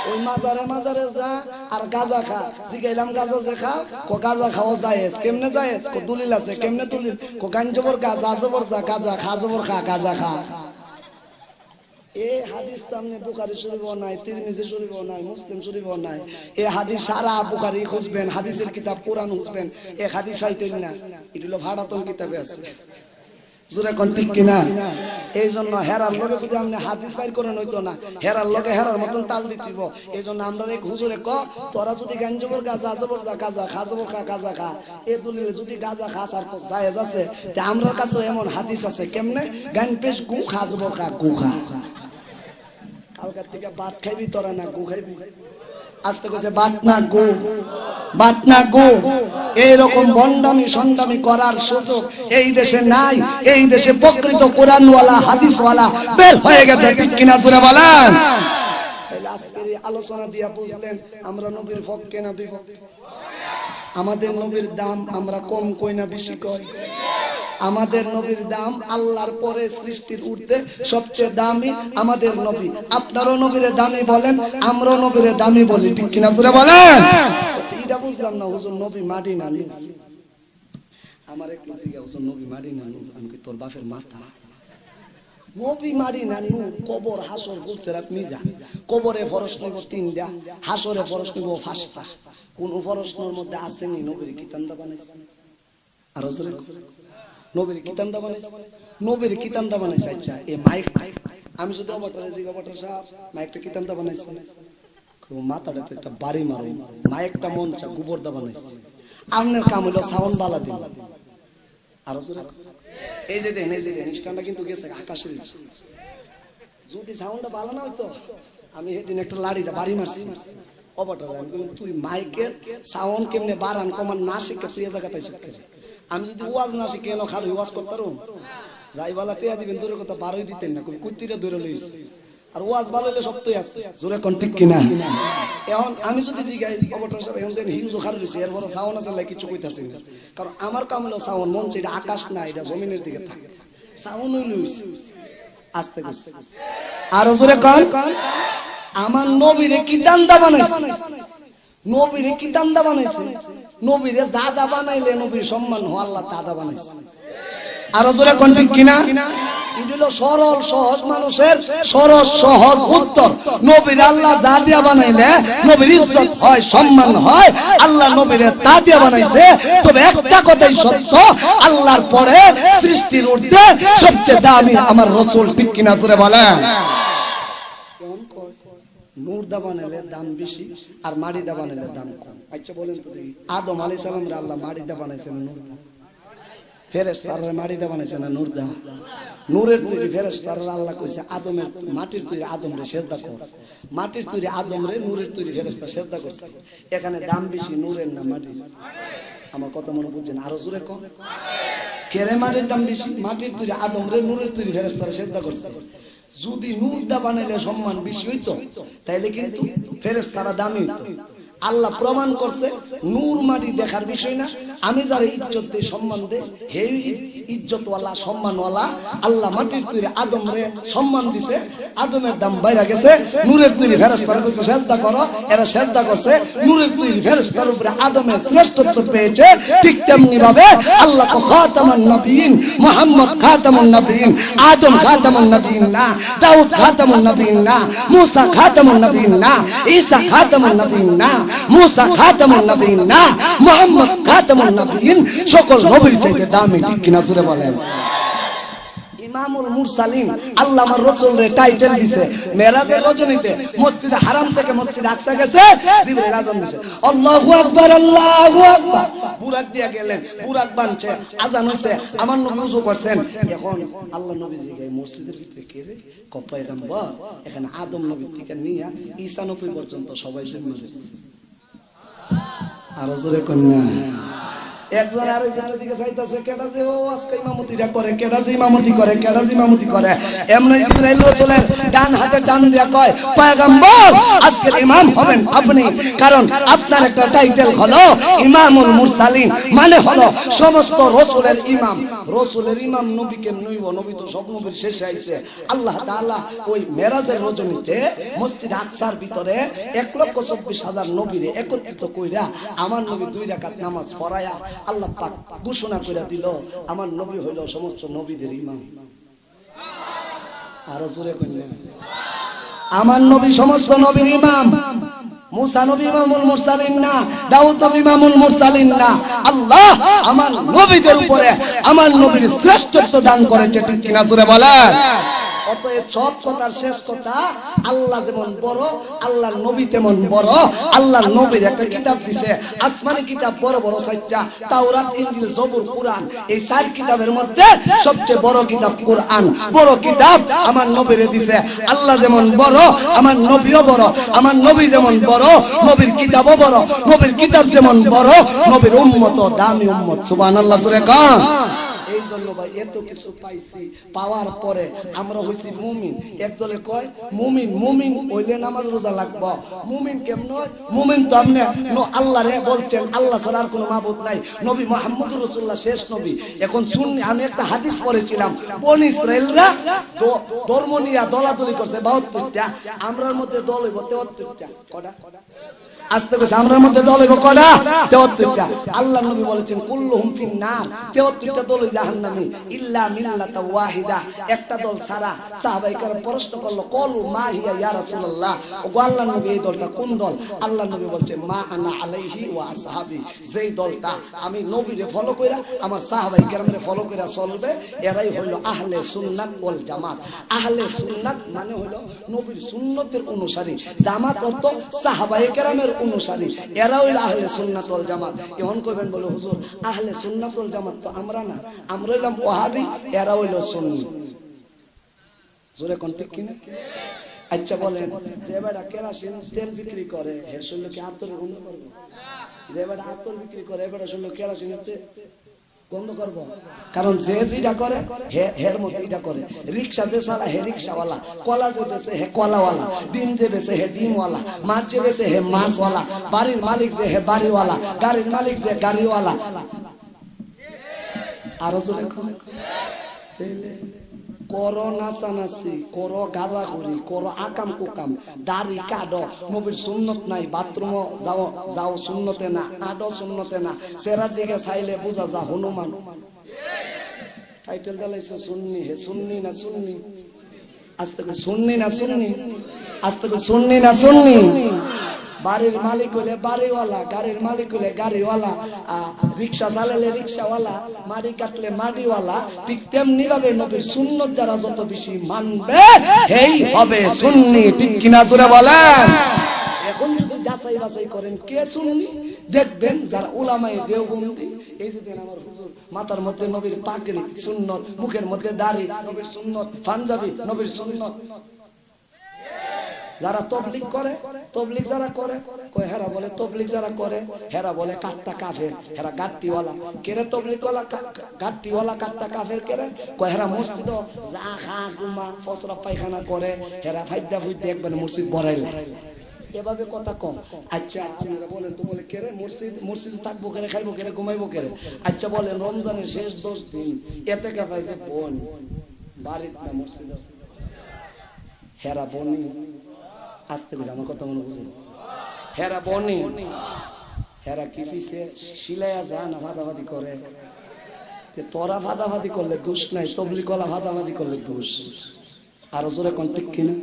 ওই মাজারে মাজারে যা আর গাঁজা খা। জিগাইলাম গাঁজা যে খা, কো গাঁজা খাওয়া জায়েজ। কেমনে জায়েজ? কো দলিল আছে। কেমনে দলিল? কো গান জবর গা, যা জবর যা, গাঁজা খা জবর খা, গাঁজা খা। এই হাদিস তো আপনি বুখারী শরীফও নাই, তিরমিজি শরীফও নাই, মুসলিম শরীফও নাই। এই হাদিস সারা বুখারী খুঁজবেন, হাদিসের কিতাব কোরআন খুঁজবেন, এক হাদিস পাইতেন না। এটা হলো ভাড়াতন কিতাবে আছে। জোরে কোন ঠিক কিনা? এই জন্য হেরার লগে যদি আপনি হাদিস বাইর করেন হইতো না, হেরার লগে হেরার মতন তাল দিতিব। এই জন্য আমরা এক হুজুরে ক, তোরা যদি গাঞ্জবর গাজা জবর যা, গাজা খা জবর খা, গাজা খা। এ দলিলে যদি গাজা খাস আর তো জায়েজ আছে, তে আমরার কাছেও এমন হাদিস আছে। কেমনে? গান পেশ গু খা জবর খা, গু খা। কালকার থেকে ভাত খাইবি তোরা, না গু খাইবি? আস্তে কইছে বাত না গু, বাত না গু। এইরকম বন্ডামি সন্ডামি করার সুযোগ এই দেশে নাই। এই দেশে প্রকৃত কোরআনওয়ালা হাদিসওয়ালা বের হয়ে গেছে, ঠিক কিনা জোরে বলেন? তাহলে আজকের এই আলোচনা দিয়া বুঝলেন আমরা নবীর পক্ষে না বিপক্ষে? আমাদের নবীর দাম আমরা কম কই না বেশি কই? আমাদের নবীর দাম আল্লাহর পরে সৃষ্টির ঊর্ধ্বে সবচেয়ে দামি আমাদের নবী। আপনারও নবীরে দামি বলেন, আমরাও নবীরে দামি বলি, ঠিক কিনা জোরে বলেন? এটা বুঝলাম না হুজুর, নবী মাটি না নূর। আমার একটু জিজ্ঞাসা, হুজুর নবী মাটি না নূর? আমি কি তোর বাপের মাথা? নবী মাটি না নূর। কবর হাসর ফুলসেরাত মিজা। কবরে ফরশ নিব 3টা, হাসরে ফরশ নিব 5টা। কোন ফরশের মধ্যে আসেনি নবীর কিতান্দা বানাইছে? আর হুজুরে নবীর কিতান্দা বানাইছে, নবীর কিতান্দা বানাইছে। আচ্ছা এই মাইক, আমি শুধু অবটারে জিগা বটার সাহেব মাইকটা কিতান্দা বানাইছে, মাথাটাতে একটা বাড়ি মারো, মাইকটা মঞ্চা গোবর দা বানাইছে। আপনার কাম হলো সাউন্ড বালা দিন। আর এই যে দেখেন, এই যে দেখেন স্ট্যান্ডটা কিন্তু গেছে আকাশের। যদি সাউন্ডটা ভালো না হইতো, আমি সেদিন একটা লাড়িটা বাড়ি মারছি অবটারে। আমি বললাম তুই মাইকের সাউন্ড কেমনে বাড়ান কমান না শিখে তুই এ জায়গাটাই শিখতে। আমি যদি ওয়াজ না শিখে এলো খালি ওয়াজ করতাম, যাই বালা টেয়া দিবেন দূরের কথা বারোই দিতেন না, কুত্তিটা ধরে লইছে। আর ওয়াজ ভালো হলে সবই আছে, জোরে কোন ঠিক কিনা? এখন আমি যদি জিগাই অবটার সাহেব এখন দেখেন হিউজ খালি রয়েছে, এরপরে সাউন্ড আছে কিছু কইতাছে না। কারণ আমার কাম হলো সাউন্ড মঞ্চ, এটা আকাশ না, এটা জমিনের দিকে থাকে। সাউন্ড হইল আস্তে আস্তে। আরো জোরে কোন? আমার নবীরে কি দান্দা বানাইছে? নবীরে কি দান্দা বানাইছে? নবীরে দাদা বানাইলে নবীর সম্মান হয়, আল্লাহ দাদা বানাইছে। আরো জোরে কোন ঠিক কিনা? এটা হলো সরল সহজ মানুষের সরল সহজ উত্তর। নবীর আল্লাহ যা দিয়া বানাইলে নবীর ইজ্জত হয়, সম্মান হয়, আল্লাহ নবীরে তা দিয়া বানাইছে। তবে একটা কথাই সত্য, আল্লাহর পরে সৃষ্টির ঊর্ধ্বে সবচেয়ে দামি আমার রাসূল, ঠিক কিনা জোরে বলেন? নূর দা বানাইলে দাম বেশি আর মাটি দা বানাইলে দাম কম। আচ্ছা বলেন তো দেখি, আদম আলাইহিস সালামরে আল্লাহ মাটি দা বানাইছেন না নূর দা? ফেরেশতারা মাটি দা বানাইছে না নূর দা? নূরের তৈরি ফেরেশতারা আল্লাহ কইছে আদমের মাটির তৈরি আদমরে সিজদা কর। মাটির তৈরি আদমরে নূরের তৈরি ফেরেশতা সিজদা করছে। এখানে দাম বেশি নূরের না মাটির? আমার কথা মনে বুঝছেন? আরো জোরে কম। কেরে মাটির দাম বেশি? মাটির তৈরি আদমরে নূরের তৈরি ফেরেশতারা সিজদা করছে। যদি নূর দা বানাইলে সম্মান বেশি হইতো, তাইলে কিন্তু ফেরেশতারা দামি হইতো। আল্লাহ প্রমাণ করছে নূর মাটি দেখার বিষয় না। আমি যারা ইজ্জত দেই, সম্মান দেই, হে ইজ্জতওয়ালা সম্মানওয়ালা আল্লাহ মাটির তৈরি আদমরে সম্মান দিছে। আদমের দাম বাইরে গেছে। নূরের তৈরি ফেরেশতারা কইছে সিজদা করো, এরা সিজদা করছে। নূরের তৈরি ফেরেশতার উপরে আদমের শ্রেষ্ঠত্ব পেয়েছে। ঠিক তেমনি ভাবে আল্লাহ কো খাতামুন নবিয়্যিন, মুহাম্মদ খাতামুন নবিয়্যিন। আদম খাতামুন নবিয়্যিন না, দাউদ খাতামুন নবিয়্যিন না, মুসা খাতামুন নবিয়্যিন না, ঈসা খাতামুন নবিয়্যিন না, মুসা খাতামুন নবিয়্যিন না, মুহাম্মদ খাতামুন নবিয়্যিন। সকল নবীর চাইতে দামি, ঠিক কিনা জোরে বলেন? ইমামুল মুরসালিন আল্লাহ আমার রাসূলরে টাইটেল দিছে। মেরাজের রজনীতে মসজিদে হারাম থেকে মসজিদে আকসা গেছে, জিবরাইল আযান দিছে, আল্লাহু আকবার, আল্লাহু আকবার। বুরাক দিয়া গেলেন, বুরাক বানছে, আযান হইছে, আমার নবী ওযু করছেন। এখন আল্লাহ নবী জিগায় মসজিদের ভিতরে কে রে? পয়গম্বর। এখানে আদম নবী থেকে নিয়া ঈসা নবী পর্যন্ত সবাই জিম্মা দিছে। আর জোরে কন্যা একজন আরেকজনের দিকে চাইতেছে, কেডা যে ও আজকে ইমামতিটা করে, কেডা যে ইমামতি করে, কেডা যে ইমামতি করে। এমনি জিবরাইল রাসূলের ডান হাতে টান দিয়া কয়, পয়গম্বর আজকের ইমাম হবেন আপনি, কারণ আপনার একটা টাইটেল হলো ইমামুল মুরসালিন, মানে হলো সমস্ত রাসূলের ইমাম। রাসূলের ইমাম নবী কেমন হইব? নবী তো সব নবীর শেষে আইছে। আল্লাহ তাআলা ওই মেরাজের রজনীতে মসজিদ আকসার ভিতরে 1,24,000 নবীরে একত্রিত কইরা আমার নবী 2 রাকাত নামাজ পড়ায়া আল্লাহ পাক ঘোষণা কইরা দিল, আমার নবী হইল সমস্ত নবীদের ইমাম। আর জোরে কইনা, আমার নবী সমস্ত নবীর ইমাম। মুসা নবী ইমামুল মুরসালিন না, দাউদ নবী ইমামুল মুরসালিন না। আল্লাহ আমার নবীদের উপরে আমার নবীর শ্রেষ্ঠত্ব দান করেছে, ঠিক কিনা জোরে বলেন। অতএব সব কথার শেষ কথা, আল্লাহ যেমন বড়, আল্লাহর নবী তেমন বড়। আল্লাহর নবীর একটা কিতাব দিছে, আসমানি কিতাব বড় বড় 4টা, তাওরাত, ইনজিল, জবুর, কুরআন। এই 4 কিতাবের মধ্যে সবচেয়ে বড় কিতাব কুরআন। বড় কিতাব আমার নবীরে দিছে। আল্লাহ যেমন বড়, আমার নবীও বড়। আমার নবী যেমন বড়, নবীর কিতাবও বড়। নবীর কিতাব যেমন বড়, নবীর উম্মত দামি উম্মত। সুবহানাল্লাহ জোরে কন। এই জন্য ভাই এত কিছু পাইছি, পাওয়ার পরে আমরা হইছি মুমিন। একদলে কয় মুমিন, মুমিন হইলে নামাজ রোজা লাগবে। মুমিন কেমন হয়? মুমিন তো আপনি আল্লাহরে বলছেন আল্লাহ ছাড়া আর কোনো মাবুদ নাই, নবী মুহাম্মদুর রাসূলুল্লাহ শেষ নবী। এখন শুননি, আমি একটা হাদিস পড়েছিলাম, বনি ইসরাইলরা তো ধর্ম নিয়ে দলাদলি করছে 72টা, আমরার মধ্যে দল হইব 73টা। কটা? আস্তে করে আমরার মধ্যে দল হইব কটা? 73টা। আল্লাহ নবী বলেছেন কুল্লুহুম ফিন্নার, 73টা দল জাহান্নামী ইল্লা মিল্লাতা ওয়াহিদা, একটা দল ছাড়া। সাহাবায়ে কেরাম প্রশ্ন করলো, কলু মা হিয়া ইয়া রাসূলুল্লাহ, ওগো আল্লাহর নবী এই দলটা কোন দল? আল্লাহ নবী বলছে মা আনা আলাইহি ওয়া আসহাবি, যেই দলটা আমি নবীরে ফলো কইরা আমার সাহাবায়ে কেরামরে ফলো কইরা চলবে, এরাই হইল আহলে সুন্নাত ওয়াল জামাত। আহলে সুন্নাত মানে হইল নবীর সুন্নতের অনুসারী, জামাত অর্থ সাহাবায়ে কেরামের অনুসারী, এরা হইল আহলে সুন্নাত ওয়াল জামাত। এখন কইবেন বলে হুজুর আহলে সুন্নাত ওয়াল জামাত তো আমরা না, আমরা হইলাম ওয়াহাবি, এরা হইল সুন্নি। জোরে কোন ঠিক কিনা? আচ্ছা বলেন, যে বেটা কেরোসিন তেল বিক্রি করে হে শুনলে কি আতর গন্ধ করবে? যে বেটা আতর বিক্রি করে এ বেটা শুনলে কেরোসিনের গন্ধ করব? কারণ যে যেটা করে হের মধ্যে এটা করে। রিক্সা যে চালা হে রিক্সাওয়ালা, কলা যে বেচে হে কলাওয়ালা, ডিম যে বেচে হে ডিমওয়ালা, মাছ যে বেচে হে মাছওয়ালা, বাড়ির মালিক যে হে বাড়িওয়ালা, গাড়ির মালিক যে গাড়িওয়ালা। আরো জোরে করো নাচানাচি, করো গাঁজাখুরি, করো আকাম কুকাম, দাড়ি কাটো, নবীর সুন্নত নাই, বাথরুম যাও যাও সুন্নতে না, আডো সুন্নতে না, চেহারার দিকে চাইলে বুঝা যা হনুমান। টাইটেল দিলাইছো সুন্নি, হে সুন্নি না সুন্নি? আস্তে করে সুন্নি না সুন্নি? আস্তে করে সুন্নি না সুন্নি? বাড়ির মালিক হইলে বাড়িওয়ালা, গাড়ির মালিক হইলে গাড়িওয়ালা, রিক্সা চালালে রিক্সাওয়ালা, মাটি কাটলে মাটিওয়ালা। ঠিক তেমনি ভাবে নবীর সুন্নত যারা যত বেশি মানবে এই হবে সুন্নি, ঠিক কিনা জোরে বলেন। এখন যদি যাচাই বাছাই করেন কে সুন্নি, দেখবেন যারা উলামায়ে দেওবন্দি, এই যে আমার হুজুর মাথার মধ্যে নবীর পাগড়ি সুন্নত, মুখের মধ্যে দাড়ি নবীর সুন্নত, পাঞ্জাবি নবীর সুন্নত। যারা তবলিগ করে, তবলিগ যারা করে কয় হেরা বলে তবলিগ যারা করে হেরা বলে কাট্টা কাফের, হেরা গাট্টিওয়ালা। কেরে তবলিগ ওয়ালা গাট্টিওয়ালা কাট্টা কাফের কেরে? কয় হেরা মসজিদ যা খা ঘুমা ফসরা পায়খানা করে, হেরা ফাইদা ফুইতে একবার মসজিদ ভরাইলে। এভাবে কথা কম। আচ্ছা আপনারা বলেন তো, বলে কেরে মসজিদ থাকবো কেরে, খাইবো কেরে, ঘুমাইবো কেরে? আচ্ছা বলেন রমজানের শেষ 10 দিন এতে কে পাইছে বোন বাড়িতে না মসজিদ? হেরা বনি, আসতে বুঝে আমার কথা মনে বুঝে, হেরা বনি, হেরা কি পিছে সিলাইয়া যা না ভাদাভাদি করে? তোরা ভাদাভাদি করলে দোষ নাই, তবলিগওয়ালা ভাদাভাদি করলে দোষ। আরো জোরে কোন ঠিক কিনা?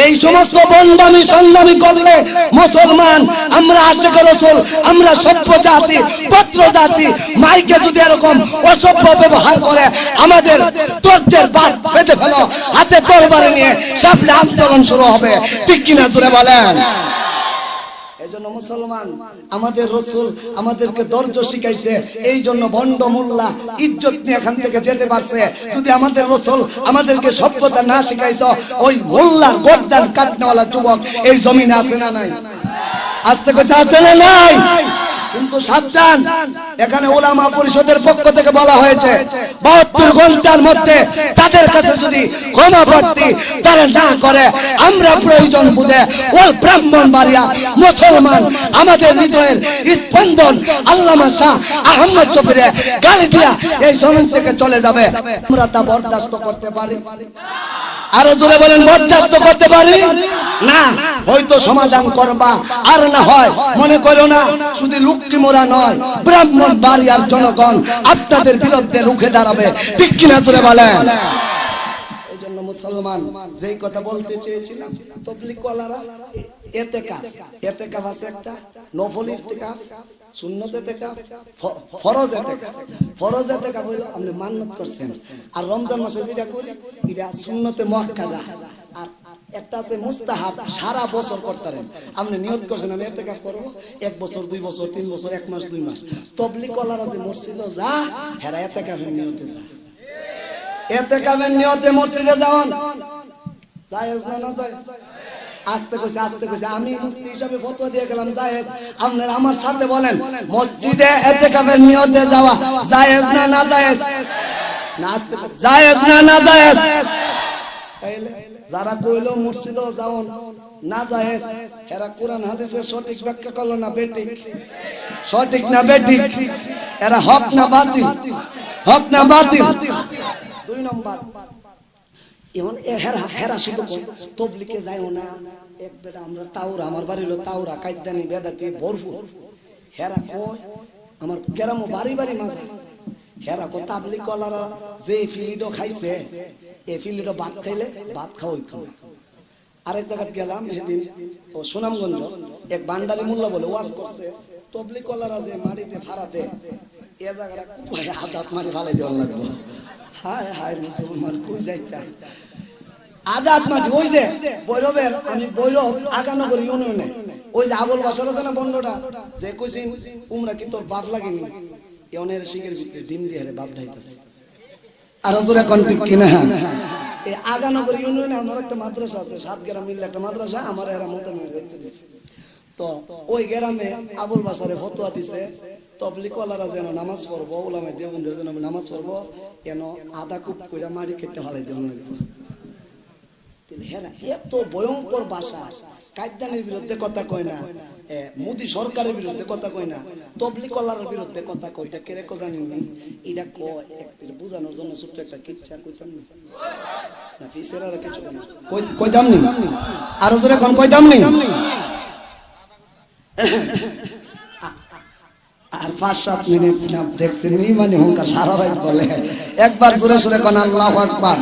এই সমস্ত বন্দামি সন্দামি করলে মুসলমান, আমরা আশিক রাসূল, আমরা সভ্য জাতি, পত্র জাতি, মাইকে যদি এরকম অসভ্য ব্যবহার করে আমাদের ধৈর্যের বাঁধ বেঁধে ফেলো, হাতে তরবারি নিয়ে সামনে আন্দোলন শুরু হবে, ঠিক কিনা জোরে বলেন। এজন্য মুসলমান আমাদের রাসূল আমাদেরকে ধৈর্য শিখাইছে, এই জন্য ভণ্ড মোল্লা ইজ্জত নিয়ে এখান থেকে যেতে পারছে। যদি আমাদের রাসূল আমাদেরকে সভ্যতা না শিখাইতো, ওই মোল্লা গর্দান কাটনেওয়ালা যুবক এই জমিনে আছে না নাই? আস্তে কইছে আছে না নাই? কিন্তু সাবধান, এখানে ওলামা পরিষদের পক্ষ থেকে বলা হয়েছে 72 ঘন্টার মধ্যে তাদের কাছে যদি ক্ষমা প্রার্থী তারা না করে, আমরা প্রয়োজন বুঝে ওই ব্রাহ্মণবাড়িয়া মুসলমান আমাদের হৃদয়ের স্পন্দন আল্লামা শাহ আহমদ শফিরে গালি দিয়া এই জমিন থেকে চলে যাবে। আমরা তা বরদাস্ত করতে পারি? আরো জোরে বলেন, বরদাস্ত করতে পারি না। হয়তো সমাধান করবা, আর না হয় মনে করো না শুধু লুক্কি মোরা নয়, ব্রাহ্মণবাড়িয়ার জনগণ আপনাদের বিরুদ্ধে রুখে দাঁড়াবে। ঠিক কিনা জোরে বলেন? এই জন্য মুসলমান যেই কথা বলতে চেয়েছিলাম, তাবলীগ ওয়ালারা ইতিকাফ আছে একটা, নফল ইতিকাফ, সুন্নত ইতিকাফ, ফরজ ইতিকাফ। ফরজ ইতিকাফ হইলো আপনি মান্নত করছেন, আর রমজান মাসে যেটা করি এটা সুন্নতে মুআক্কাদা, আর একটা আছে মুস্তাহাব, সারা বছর করতেন। আপনি নিয়ত করছেন আমি ইতিকাফ করব 1 বছর 2 বছর 3 বছর 1 মাস 2 মাস। তাবলীগ ওয়ালারা যে মসজিদে যা, হেরা ইতিকাফের নিয়তে যা। ইতিকাফের নিয়তে মসজিদে যাওয়ান জায়েজ না না জায়েজ? আস্তে কইছে আমি মুফতি হিসাবে ফতোয়া দিয়ে গেলাম জায়েজ। আপনারা আমার সাথে বলেন, মসজিদে ইতিকাফের নিয়তে যাওয়া জায়েজ না না জায়েজ? না, আস্তে কইছে জায়েজ না না জায়েজ? তাইলে যারা কইলো মসজিদেও যাও না জায়েজ, এরা কোরআন হাদিসের সঠিক ব্যাখ্যা করলো না বেঠিক? সঠিক না বেঠিক? এরা হক না বাতিল? হক না বাতিল? 2 নম্বর, এখন হেরা শুধু তাবলীগে যাইও না। এক বেটা আমরা তাওরা, আমার বাড়ি হলো তাওরা, কাইদানি বেদাতি ভরপুর। হেরা কয় আমার গ্রাম বাড়ি বাড়ি মাঝে, হেরা কয় তাবলীগ ওয়ালারা যে ফিলিডো খাইছে, এই ফিলিডো ভাত খাইলে ভাত খাওয়াইতো। আরেক জায়গায় গেলাম সেদিন, ও সুনামগঞ্জ, এক ভান্ডারি মোল্লা বলে ওয়াজ করছে, তাবলীগ ওয়ালারা যে মাটিতে ফাড়াতে এ জায়গাটা হাত মারি ফালাই দেওয়ার লাগবে। হায় হায় মুসলমান কই যাইতা আদাত মাটি। ওই যে বৈরবের, আমি বৈরব আগানগর ইউনিয়নে ওই যে আবুল বাসার আছে না বন্ধটা, যে কইছেন উমরা কি তোর বাপ লাগেনি, এনের শিখের ভিতরে ডিম দিয়ে হেরে বাপ ঢাইতাছে। আর জোরে কোন ঠিক কিনা? এই আগানগর ইউনিয়নে আমার একটা মাদ্রাসা আছে, 7 গ্রাম মিলে একটা মাদ্রাসা, আমার এরা মোতামির দায়িত্ব দিছে। তো ওই গ্রামে আবুল বাসারে ফতোয়া দিছে, তাবলীগ ওয়ালারা যেন নামাজ পড়বো, উলামা দেওবন্দের যেন নামাজ পড়বো, এন আধা কুপ কইরা মাটি কেটে ফালাই দেওয়া লাগবে। হেরা এত ভয়ঙ্কর ভাষা, কায়দানির বিরুদ্ধে কথা কয় না, মোদী সরকারের বিরুদ্ধে কথা কয় না, তাবলীগ ওয়ালার বিরুদ্ধে কথা কয়। এটা কেরে কো জানি না, এটা কয় বুঝানোর জন্য ছোট্ট একটা কিচ্ছা কইতাম না ফিসেরা কিছু কইতাম নি। আরো জোরে কোন কইতাম নি? আর 5-7 মিনিট দেখছেন মানে হুঙ্কার সারা রাত বলে। একবার জোরে জোরে কোন আল্লাহু আকবার।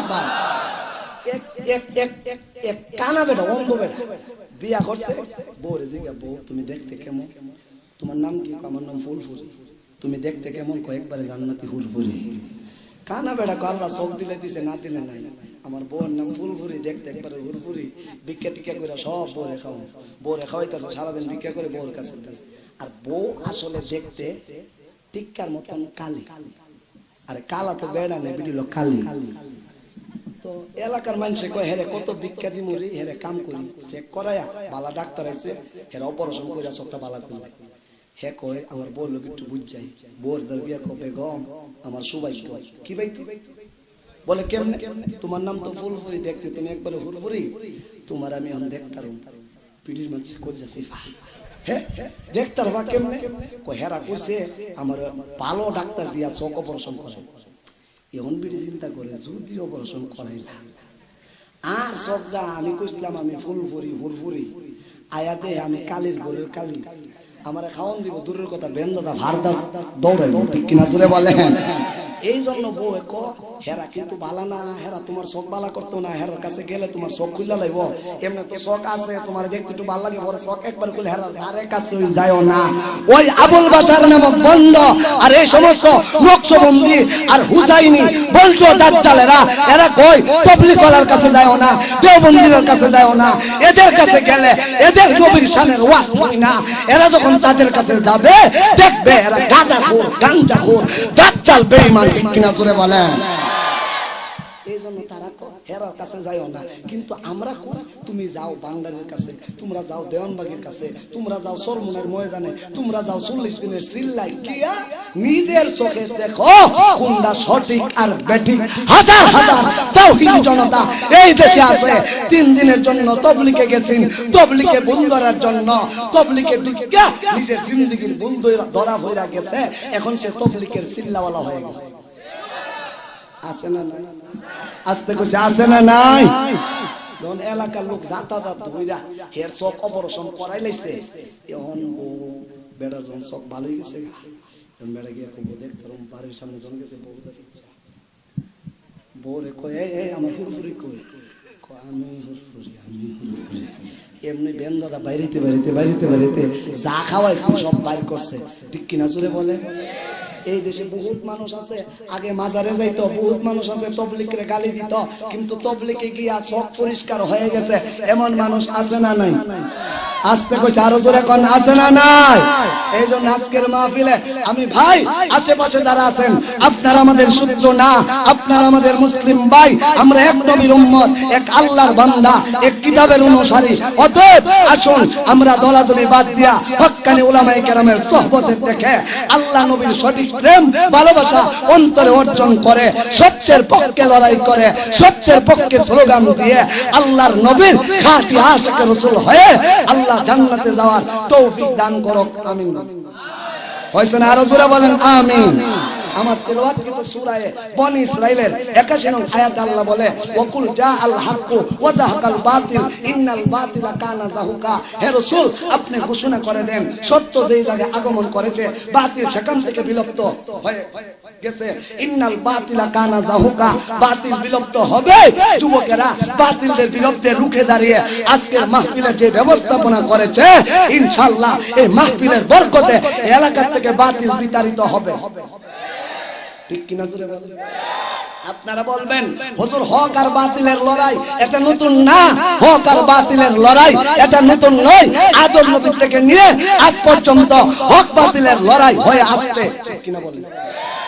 এক কানা বেটা, অন্ধ বেটা, বিয়া করছে, বউরে জিজ্ঞাসা, বউ তুমি দেখতে কেমন? তোমার নাম কি? আমার নাম ফুলফুরি। তুমি দেখতে কেমন? কয়েকবারে জান্নাতি হুরফুরি। কানা বেটা কো আল্লাহ চোখ দিলে দিছে, না দিলে নাই। আমার বউর নাম ফুলফুরি, দেখতে একবারে হুরফুরি, ভিক্ষা টিক্ষা করে সব বউরে খাও, বউরে খাওয়াইতেছে, সারাদিন ভিক্ষা করে বউর কাছে। আর বউ আসলে দেখতে টিক্কার মতন কালি, আর কালা তো বেড়া নেই, বিডিল কালি। তো এলাকার মানুষে কয় হেরে কত ভিক্ষা দি মরি, হেরে কাম করি, চেক করায়া বালা ডাক্তার আইছে, হেরে অপারেশন করে সবটা বালা করবে। হে কয় আমার বউর লোক একটু বুঝ যাই, বউর দর বিয়া কবে গম আমার সুবাই কয় কি ভাই বলে কেমনে? তোমার নাম তো ফুলফুরি, দেখতে তুমি একবারে হুরফুরি, তোমার আমি এখন দেখতাম পিড়ির মাঝে কইছে সিফা। হ্যাঁ দেখতার বা কেমনে? কয় হেরা কইছে আমার ভালো ডাক্তার দিয়া চোখ অপারেশন করে। এখন বিড়ি চিন্তা করে যদি অপারেশন করাইলা আর সব যা আমি কইছিলাম আমি ফুলফুরি হুরফুরি, আয়াতে আমি কালির ঘরের কালি, আমার খাওয়ান দিব দূরের কথা, বেন্দাদা ভারদার দৌড়াইব। ঠিক কিনা জোরে বলেন? এই জন্য বউ ক হেরা কিন্তু বালা না, হেরা তোমার শখ বালা করতো না, হেরার কাছে গেলে তোমার শখ খুললা লাইব। এমনি তো শখ আছে, তোমার দেখতে একটু ভালো লাগে, পরে শখ একবার খুলে হেরার ধারে কাছে যায়ও না। ওই আবুল বাশার নামক বন্ড আর এই সমস্ত নকশবন্দি আর হুসাইনি বল্টু দাজ্জালেরা এরা কই তাবলীগ ওয়ালার কাছে যায়ও না, দেওবন্দির কাছে যায়ও না। এদের কাছে গেলে এদের নবীর শানের ওয়াজ শুনি না। এরা যখন তাদের কাছে যাবে দেখবে এরা গাঁজাখোর, গাঞ্জাখোর, দাজ্জাল, বেঈমান। ঠিক কিনা জোরে বলেন? এই জন্য তারা হেরা পেয়ারার কাছে যাইও না, কিন্তু আমরা তুমি যাও বান্ডারের কাছে, তোমরা যাও দেওয়ানবাগের কাছে, তোমরা যাও সরমুনার ময়দানে, তোমরা যাও 40 দিনের সিল্লাই কিয়া নিজের চোখে দেখো কোনটা সঠিক আর বেঠিক। হাজার হাজার তাওহীদি জনতা এই দেশে আছে, 3 দিনের জন্য তবলিগে গেছেন, তবলিগে ভুল ধরার জন্য তবলিগে ঢুকিয়া নিজের জিন্দেগীর ভুল ধরা হইরা গেছে, এখন সে তবলিগের সিল্লাওয়ালা হয়ে গেছে। আছে না না? আস্তে কইছে আছে না নাই? যখন এলাকার লোক যাতায়াত হইরা হের চোখ অপারেশন করাই লাইছে, এখন ও বেড়ার যখন চোখ ভালো হয়ে গেছে, এখন বেড়া গিয়ে কবো দেখতে বাড়ির সামনে জন গেছে, বউ দেখছে, বউরে কয় এই আমার হুরফুরি কই, আমি হুরফুরি আমি হুরফুরি। এমনি বেন দাদা বাইরেতে বাইরেতে বাইরেতে বাইরেতে যা খাওয়াইছে সব বাইর করছে, ঠিক কিনা জোরে বলে? এই দেশে বহুত মানুষ আছে আগে মাজারে যাইতো, বহুত মানুষ আছে তবলিগরে গালি দিত, কিন্তু তবলিগে গিয়া চোখ পরিষ্কার হয়ে গেছে, এমন মানুষ আছে না নাই? আস্তে কইছে আরো জোরে কোন আছে না নাই? এই জন্য আজকের মাহফিলে আমি ভাই আশেপাশে যারা আছেন, আপনারা আমাদের শত্রু না, আপনারা আমাদের মুসলিম ভাই, আমরা এক নবীর উম্মত, এক আল্লাহর বান্দা, এক কিতাবের অনুসারী। অতএব আসুন আমরা দলাদলি বাদ দিয়া হক্কানি উলামায়ে কেরামের সোহবতে দেখে আল্লাহ নবীর সঠিক প্রেম ভালোবাসা অন্তরে অর্জন করে, সত্যের পক্ষে লড়াই করে, সত্যের পক্ষে স্লোগান দিয়ে আল্লাহর নবীর খাঁটি আশিকে রাসূল হয়ে আল্লাহ জান্নাতে যাওয়ার তৌফিক দান করুক, আমিন। হইছে না? আরো জোরে বলেন আমিন। আমার তেলাওয়াত কিন্তু সূরা বনি ইসরাইলের 81 নং আয়াত আল্লাহ বলে ওয়াকুল জাআল হাক্কু ওয়া যাহাকাল বাতিল ইন্নাল বাতিলা কানা যাহুকা। হে রাসূল আপনি ঘোষণা করে দেন সত্য যেই জায়গায় আগমন করেছে বাতিল সেখান থেকে বিলুপ্ত হয়ে গেছে। ইন্নাল বাতিলা কানা যাহুকা, বাতিল বিলুপ্ত হবে। যুবকেরা বাতিলদের বিরুদ্ধে রুখে দাঁড়িয়ে আজকের মাহফিলের যে ব্যবস্থাপনা করেছে, ইনশাআল্লাহ এই মাহফিলের বরকতে এলাকা থেকে বাতিল বিতাড়িত হবে। ঠিক কিনা জোরে বলেন? আপনারা বলবেন হুজুর হক আর বাতিলের লড়াই এটা নতুন না, হক আর বাতিলের লড়াই এটা নতুন নয়, আদম নবী থেকে নিয়ে আজ পর্যন্ত হক বাতিলের লড়াই হয়ে আসছে। ঠিক কিনা বলেন?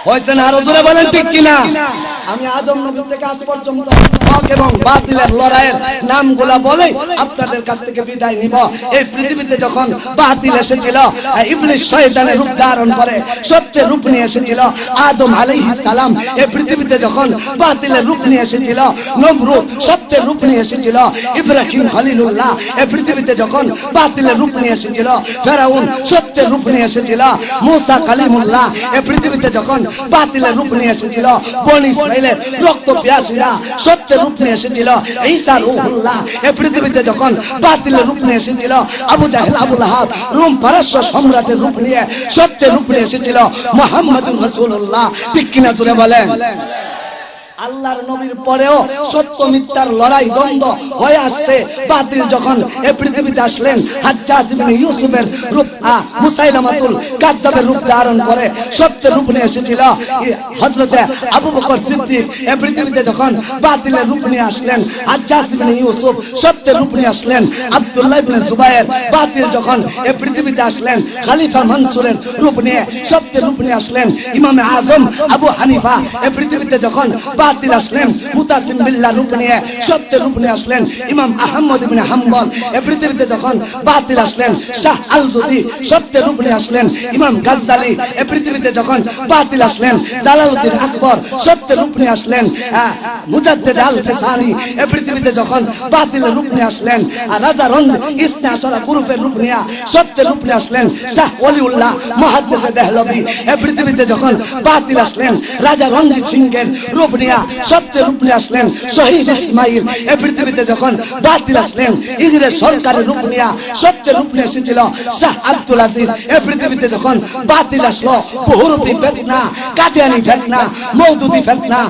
হয়েছে না? আরো জোরে বলেন ঠিক কিনা? আমি আদম নবী থেকে আজ পর্যন্ত হক এবং বাতিলের লড়াইয়ের নামগুলা বলে আপনাদের কাছ থেকে বিদায় নিব। এই পৃথিবীতে যখন বাতিল এসেছিল, ইবলিস শয়তানের রূপ ধারণ করে সত্যের রূপ নিয়ে এসেছিল। আদম আলাইহিস সালাম এই পৃথিবীতে যখন বাতিলের রূপ নিয়ে এসেছিল, নমরুদ সত্যের রূপ নিয়ে এসেছিল। ইব্রাহিম খলিলুল্লাহ এই পৃথিবীতে যখন বাতিলের রূপ নিয়ে এসেছিল, ফেরাউন সত্যের রূপ নিয়ে এসেছিল। মুসা কালিমুল্লাহ এই পৃথিবীতে যখন বাতিলের রূপ নিয়ে এসেছিল, বনি ইসরাইলের রক্ত পিয়াসীরা সত্যের রূপ নিয়ে এসেছিল। ঈসা রূহুল্লাহ এই পৃথিবীতে যখন বাতিলের রূপ নিয়ে এসেছিল, আবু জাহেল আবু লাহাব রোম পারস্য সম্রাটের রূপ নিয়ে সত্যের রূপ নিয়ে এসেছিল। মুহাম্মদুর রাসূলুল্লাহ। ঠিক কিনা জোরে বলেন? আল্লাহর নবীর পরেও সত্য মিথ্যার লড়াই দ্বন্দ্ব হয়ে আসছে। বাতিল যখন এই পৃথিবীতে আসলেন, হাজ্জাজ ইবনে ইউসুফের রূপ মুসাইলামাতুল কাযযাবের রূপ ধারণ করে সত্যের রূপ নিয়ে এসেছিল। হযরতে আবু বকর সিদ্দিক এই পৃথিবীতে যখন বাতিলের রূপ নিয়ে আসলেন, হাজ্জাজ ইবনে ইউসুফ সত্যের রূপ নিয়ে আসলেন। আব্দুল্লাহ ইবনে জুবায়ের বাতিল যখন এই পৃথিবীতে আসলেন, খলিফা মনসুরের রূপ নিয়ে সত্যের রূপ নিয়ে আসলেন। ইমামে আজম আবু হানিফা এই পৃথিবীতে যখন বাতিল আসলেন, মুতাসিম বিল্লাহ রূপ নিয়ে সত্যের রূপ নিয়ে আসলেন। ইমাম আহমদ ইবনে হাম্বল এই পৃথিবীতে যখন বাতিল আসলেন, শাহ আল-জুদি সত্যের রূপ নিয়ে আসলেন। ইমাম গাজ্জালি এই পৃথিবীতে যখন বাতিল আসলেন, জালালউদ্দিন আকবর সত্যের রূপ নিয়ে আসলেন। মুজাদ্দিদ আল-ফিসানি এই পৃথিবীতে যখন বাতিলের রূপ নিয়ে আসলেন, রাজা রঞ্জিত ইসনা আশারা গ্রুপের রূপ নিয়ে সত্যের রূপ নিয়ে আসলেন। শাহ ওলিউল্লাহ মুহাদ্দিস দেহলভী এই পৃথিবীতে যখন বাতিল আসলেন, রাজা রঞ্জিত সিংহের রূপ নিয়ে সত্যের রূপ নিয়ে আসলেন। শহীদ ইসমাইল এই পৃথিবীতে যখন বাতিল আসলেন, ইংরেজ সরকারের রূপ নিয়ে সত্যের রূপ নিয়ে এসেছিল। শাহ আব্দুল আজিজ এই পৃথিবীতে যখন বাতিল আসলো, বহুরূপী ফিতনা, কাদিয়ানি ফিতনা, মওদুদি ফিতনা,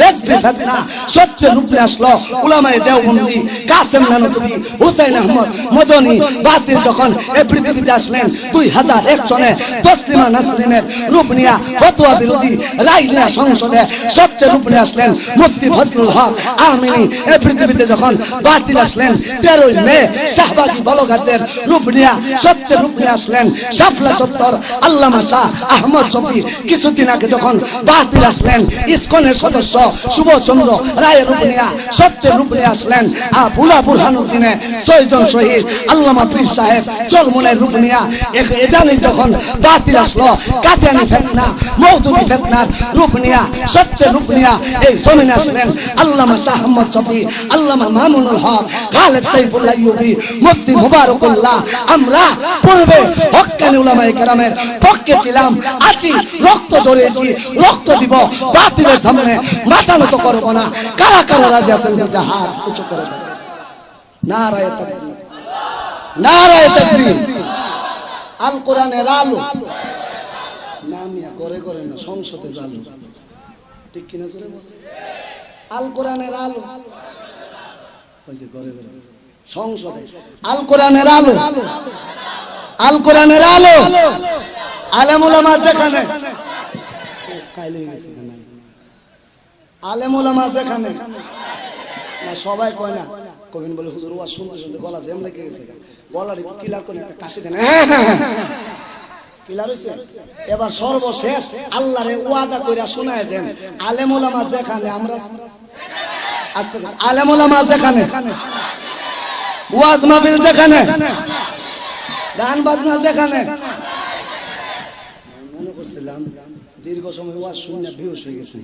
রেজভি ফিতনা সত্যের রূপ নিয়ে আসলো। উলামায়ে দেওবন্দি, কাসেম নানতুবি, হুসাইন আহমদ মদনী বাতিল যখন এই পৃথিবীতে আসলেন, 2001 সনে তসলিমা নাসরিন দিনের রূপ নিয়া ফতোয়া বিরোধী রায় নিয়া সংসদে সত্যের রূপ নিয়ে আসলেন মুফতি ফজলুল হক আমিনী। এই পৃথিবীতে যখন বাতিল আসলেন 13 মে শাহবাগী বলগারদের রূপ নিয়া সত্যের রূপ নিয়ে আসলেন শাপলা চত্বর আল্লামা শাহ আহমদ শফি। কিছুদিন আগে যখন বাতিল আসলেন ইসকনের সদস্য শুভচন্দ্র রায়ের রূপ নিয়া সত্যের রূপ নিয়ে আসলেন ভুলা বুরহানুদ্দিনে 6 জন শহীদ আল্লামা পীর সাহেব চরমনের রূপ নিয়া এদানি যখন বাতিল আসলো কাদিয়ানি ফিতনা মওদুদি ফিতনার রূপ নিয়া সত্যের রূপ নিয়া এই জমিনে আসলেন আল্লামা শাহ আহমদ শফি আল্লামা মামুনুল হক খালেদ সাইফুল্লাহ ইউবি মুফতি মুবারকুল্লাহ। আমরা পূর্বে হক্কানি উলামায়ে কেরামের পক্ষে ছিলাম, আছি, রক্ত ঝরিয়েছি, রক্ত দিব, বাতিলের সামনে মাথা নত করব না। কারা কারা রাজি আছেন যে হাত উঁচু করে দেন? নারায়ে তাকবীর, নারায়ে তাকবীর। আল কোরআনের আলো নামিয়া করে করে না সংসদে জালো, ঠিক কিনা জোরে বল? আল কোরআনের আলো ওই করে করে সংসদে আল কোরআনের আলো, আল কোরআনের আলো। আলেম উলামা যেখানে কাইলে গেছে না, আলেম উলামা যেখানে না সবাই কয় না, কবিন বলে হুজুর ওয়াজ শুনতে শুনতে গলা জ্যাম লেগে গেছে, গলার একটু ক্লিয়ার করে একটা কাশি দেন, ক্লিয়ার হইছে? এবার সর্বশেষ আল্লাহরে ওয়াদা কইরা শোনায় দেন, আলেম উলামা যেখানে আমরা আস্তে আস্তে আলেম উলামা যেখানে, ওয়াজ মাহফিল যেখানে, গান বাজনা যেখানে। মনে করছিলাম দীর্ঘ সময় ওয়াজ শুনে বেহুশ হয়ে গেছি।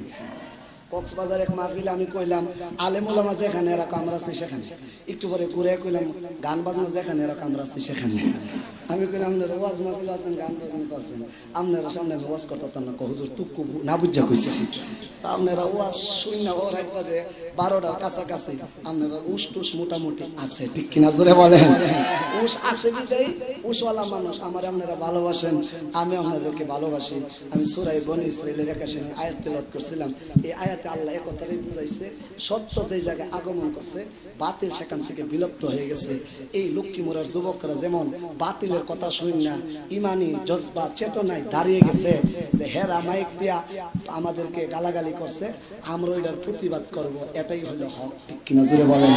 কক্সবাজার এক মাহফিলে আমি কইলাম আলেম উলামা যেখানে এরা কামড়াচ্ছে সেখানে, একটু পরে ঘুরে কইলাম গান বাজনা যেখানে এরা কামড়াচ্ছে সেখানে। আমি কইলাম আপনারা ওয়াজ মাহফিল আছেন, গান বাজনা তো আছেন, আপনারা সামনে ওয়াজ করতেছেন না, হুজুর তুকু না বুঝা কইছি। আপনারা ওয়াজ শুনে ও রাত বাজে 12টার কাছাকাছি, আপনারা উস টুস মোটামুটি আছে, ঠিক কিনা জোরে বলেন? উস আছে বিদায় উসওয়ালা মানুষ আমার আপনারা ভালোবাসেন, আমি আপনাদেরকে ভালোবাসি। আমি সূরা বনী ইসরাঈলের 81 আয়াত তেলাওয়াত করছিলাম। এই আয়াতে আল্লাহ এই কথাটাই বুঝাইছে, সত্য যেই জায়গায় আগমন করছে বাতিল সেখান থেকে বিলুপ্ত হয়ে গেছে। এই লক্ষ্মীমুরার যুবকরা যেমন বাতিলের কথা শুন না ইমানি জজবা চেতনায় দাঁড়িয়ে গেছে যে হেরা মাইক দিয়া আমাদেরকে গালাগালি করছে, আমরা এটার প্রতিবাদ করব, এটাই হলো হক, ঠিক কিনা জোরে বলেন?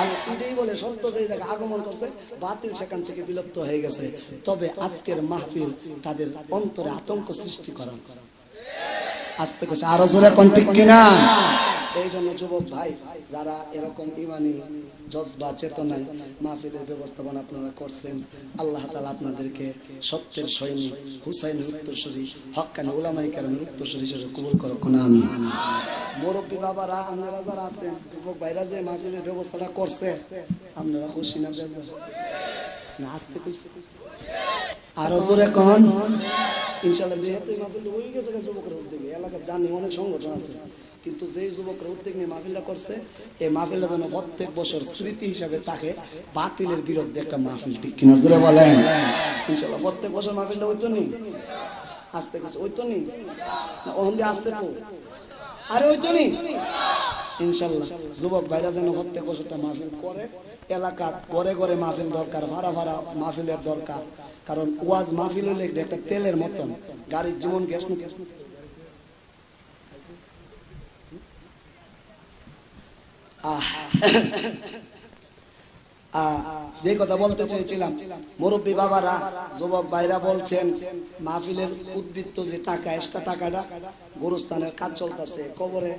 আল্লাহ এটাই বলে, সত্য যেই জায়গায় আগমন করছে বাতিল সেখান থেকে বিলুপ্ত হয়ে গেছে। তবে আজকের মাহফিল তাদের অন্তরে আতঙ্ক সৃষ্টি করা, আস্তে করে আরো জোরে কোন, ঠিক কিনা? এই জন্য যুবক ভাই যারা এরকম ইমানি জজবা চেতনায় মাহফিলের ব্যবস্থাপনা আপনারা করছেন, আল্লাহ তাআলা আপনাদেরকে সত্যের সৈনিক হুসাইনের উত্তরসূরি হক্কানি উলামায়ে কেরামের উত্তরসূরি হিসেবে কবুল করুক না। আমিন। মুরব্বী বাবারা আপনারা যারা আছেন, যুবক ভাইরা যে মাহফিলের ব্যবস্থাটা করছে, আপনারা খুশি না বেজার না? আসতে খুশি, আরো জোরে কোন। ইনশাআল্লাহ যেহেতু মাহফিল হয়ে গেছে যুবকরা উদ্যোগে, এলাকার জানি অনেক সংগঠন আছে, কিন্তু যে যুবকরা উদ্যোগ নিয়ে মাহফিলটা করছে এই মাহফিলটা যেন প্রত্যেক বছর স্মৃতি হিসাবে থাকে বাতিলের বিরুদ্ধে একটা মাহফিল, ঠিক কিনা জোরে বলেন? ইনশাআল্লাহ প্রত্যেক বছর মাহফিলটা হইতো নি? আসতে কিছু হইতো নি? ওখান দিয়ে আসতে তো আরে হইতো নি? ইনশাআল্লাহ যুবক ভাইরা যেন প্রত্যেক বছরটা মাহফিল করে, এলাকা ঘরে ঘরে মাহফিল দরকার, ভাড়া ভাড়া মাহফিলের দরকার। কারণ ওয়াজ মাহফিল হইলে একটা তেলের মতন, গাড়ির যেমন গ্যাস না গ্যাস যে কথা বলতে চেয়েছিলাম, মুরব্বী বাবারা যুবক ভাইরা বলছেন মাহফিলের উদ্বৃত্ত যে টাকা, এক্সট্রা টাকাটা গোরস্থানের কাজ চলতেছে, কবরে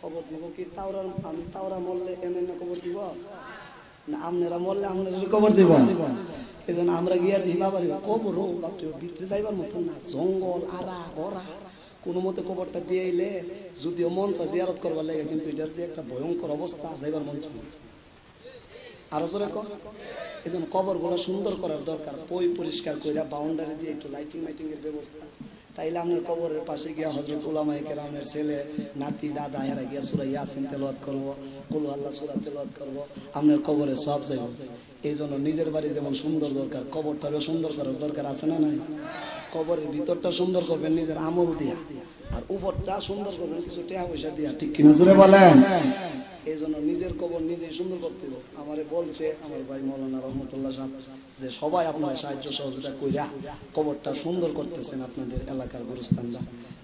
কবর দিব কি? তাওরা আমি তাওরা মরলে এনে না কবর দিব না, আপনারা মরলে আপনারা কবর দিব? এই জন্য আমরা গিয়া দিই বাবা কবর ভিতরে যাইবার মতন না, জঙ্গল আরা গড়া, কোনো মতে কবরটা দিয়ে এলে যদিও মন চা জিয়ারত করবার লাগে, কিন্তু এটার যে একটা ভয়ঙ্কর অবস্থা যাইবার মন চা। আরো জোরে কর। এই জন্য কবর গুলো সুন্দর করার দরকার, পরিষ্কার করে বাউন্ডারি দিয়ে একটু লাইটিং মাইটিং এর ব্যবস্থা। তাইলে আপনার কবরের পাশে গিয়া হযরত উলামায়ে কেরামের ছেলে নাতি দাদা এরা গিয়া সূরা ইয়াসিন তেলাওয়াত করব, কুল আল্লাহ সূরা তেলাওয়াত করব, আপনার কবরে সওয়াব যাইব। এই জন্য নিজের বাড়ি যেমন সুন্দর দরকার, কবরটাও সুন্দর করার দরকার আছে না নাই? কবরের ভিতরটা সুন্দর করবেন নিজের আমল দিয়া, আর উপরটা সুন্দর করবেন কিছু টাকা পয়সা দিয়া, ঠিক কিনা জোরে বলেন? এই জন্য নিজের কবর নিজেই সুন্দর করতে হবে। আমারে বলছে আমার ভাই মৌলানা রহমতুল্লাহ সাহেব যে সবাই আপনার সাহায্য সহযোগিতা কইরা কবরটা সুন্দর করতেছেন আপনাদের এলাকার গুরুস্থানরা।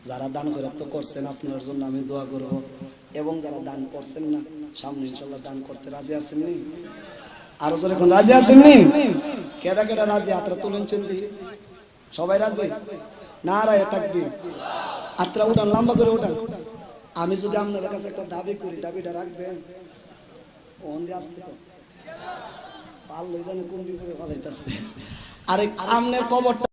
যারা দান করে তো করছেন, আপনার জন্য আমি দোয়া করব। এবং যারা দান করছেন না, সামনে ইনশাল্লাহ দান করতে রাজি আছেন নি? আরো জোরে এখন রাজি আছেন নি? কেডা কেডা রাজি? হাতটা তুলেছেন দেখি। সবাই রাজি? নারায়ে তাকবীর। হাতটা উঠান, লম্বা করে উঠান। আমি যদি আপনাদের কাছে একটা দাবি করি, দাবিটা রাখবেন? ওন দিয়ে আসতে পারলে জানে কোন বিপদে ফলাইতেছে। আরে আমনের কবরটা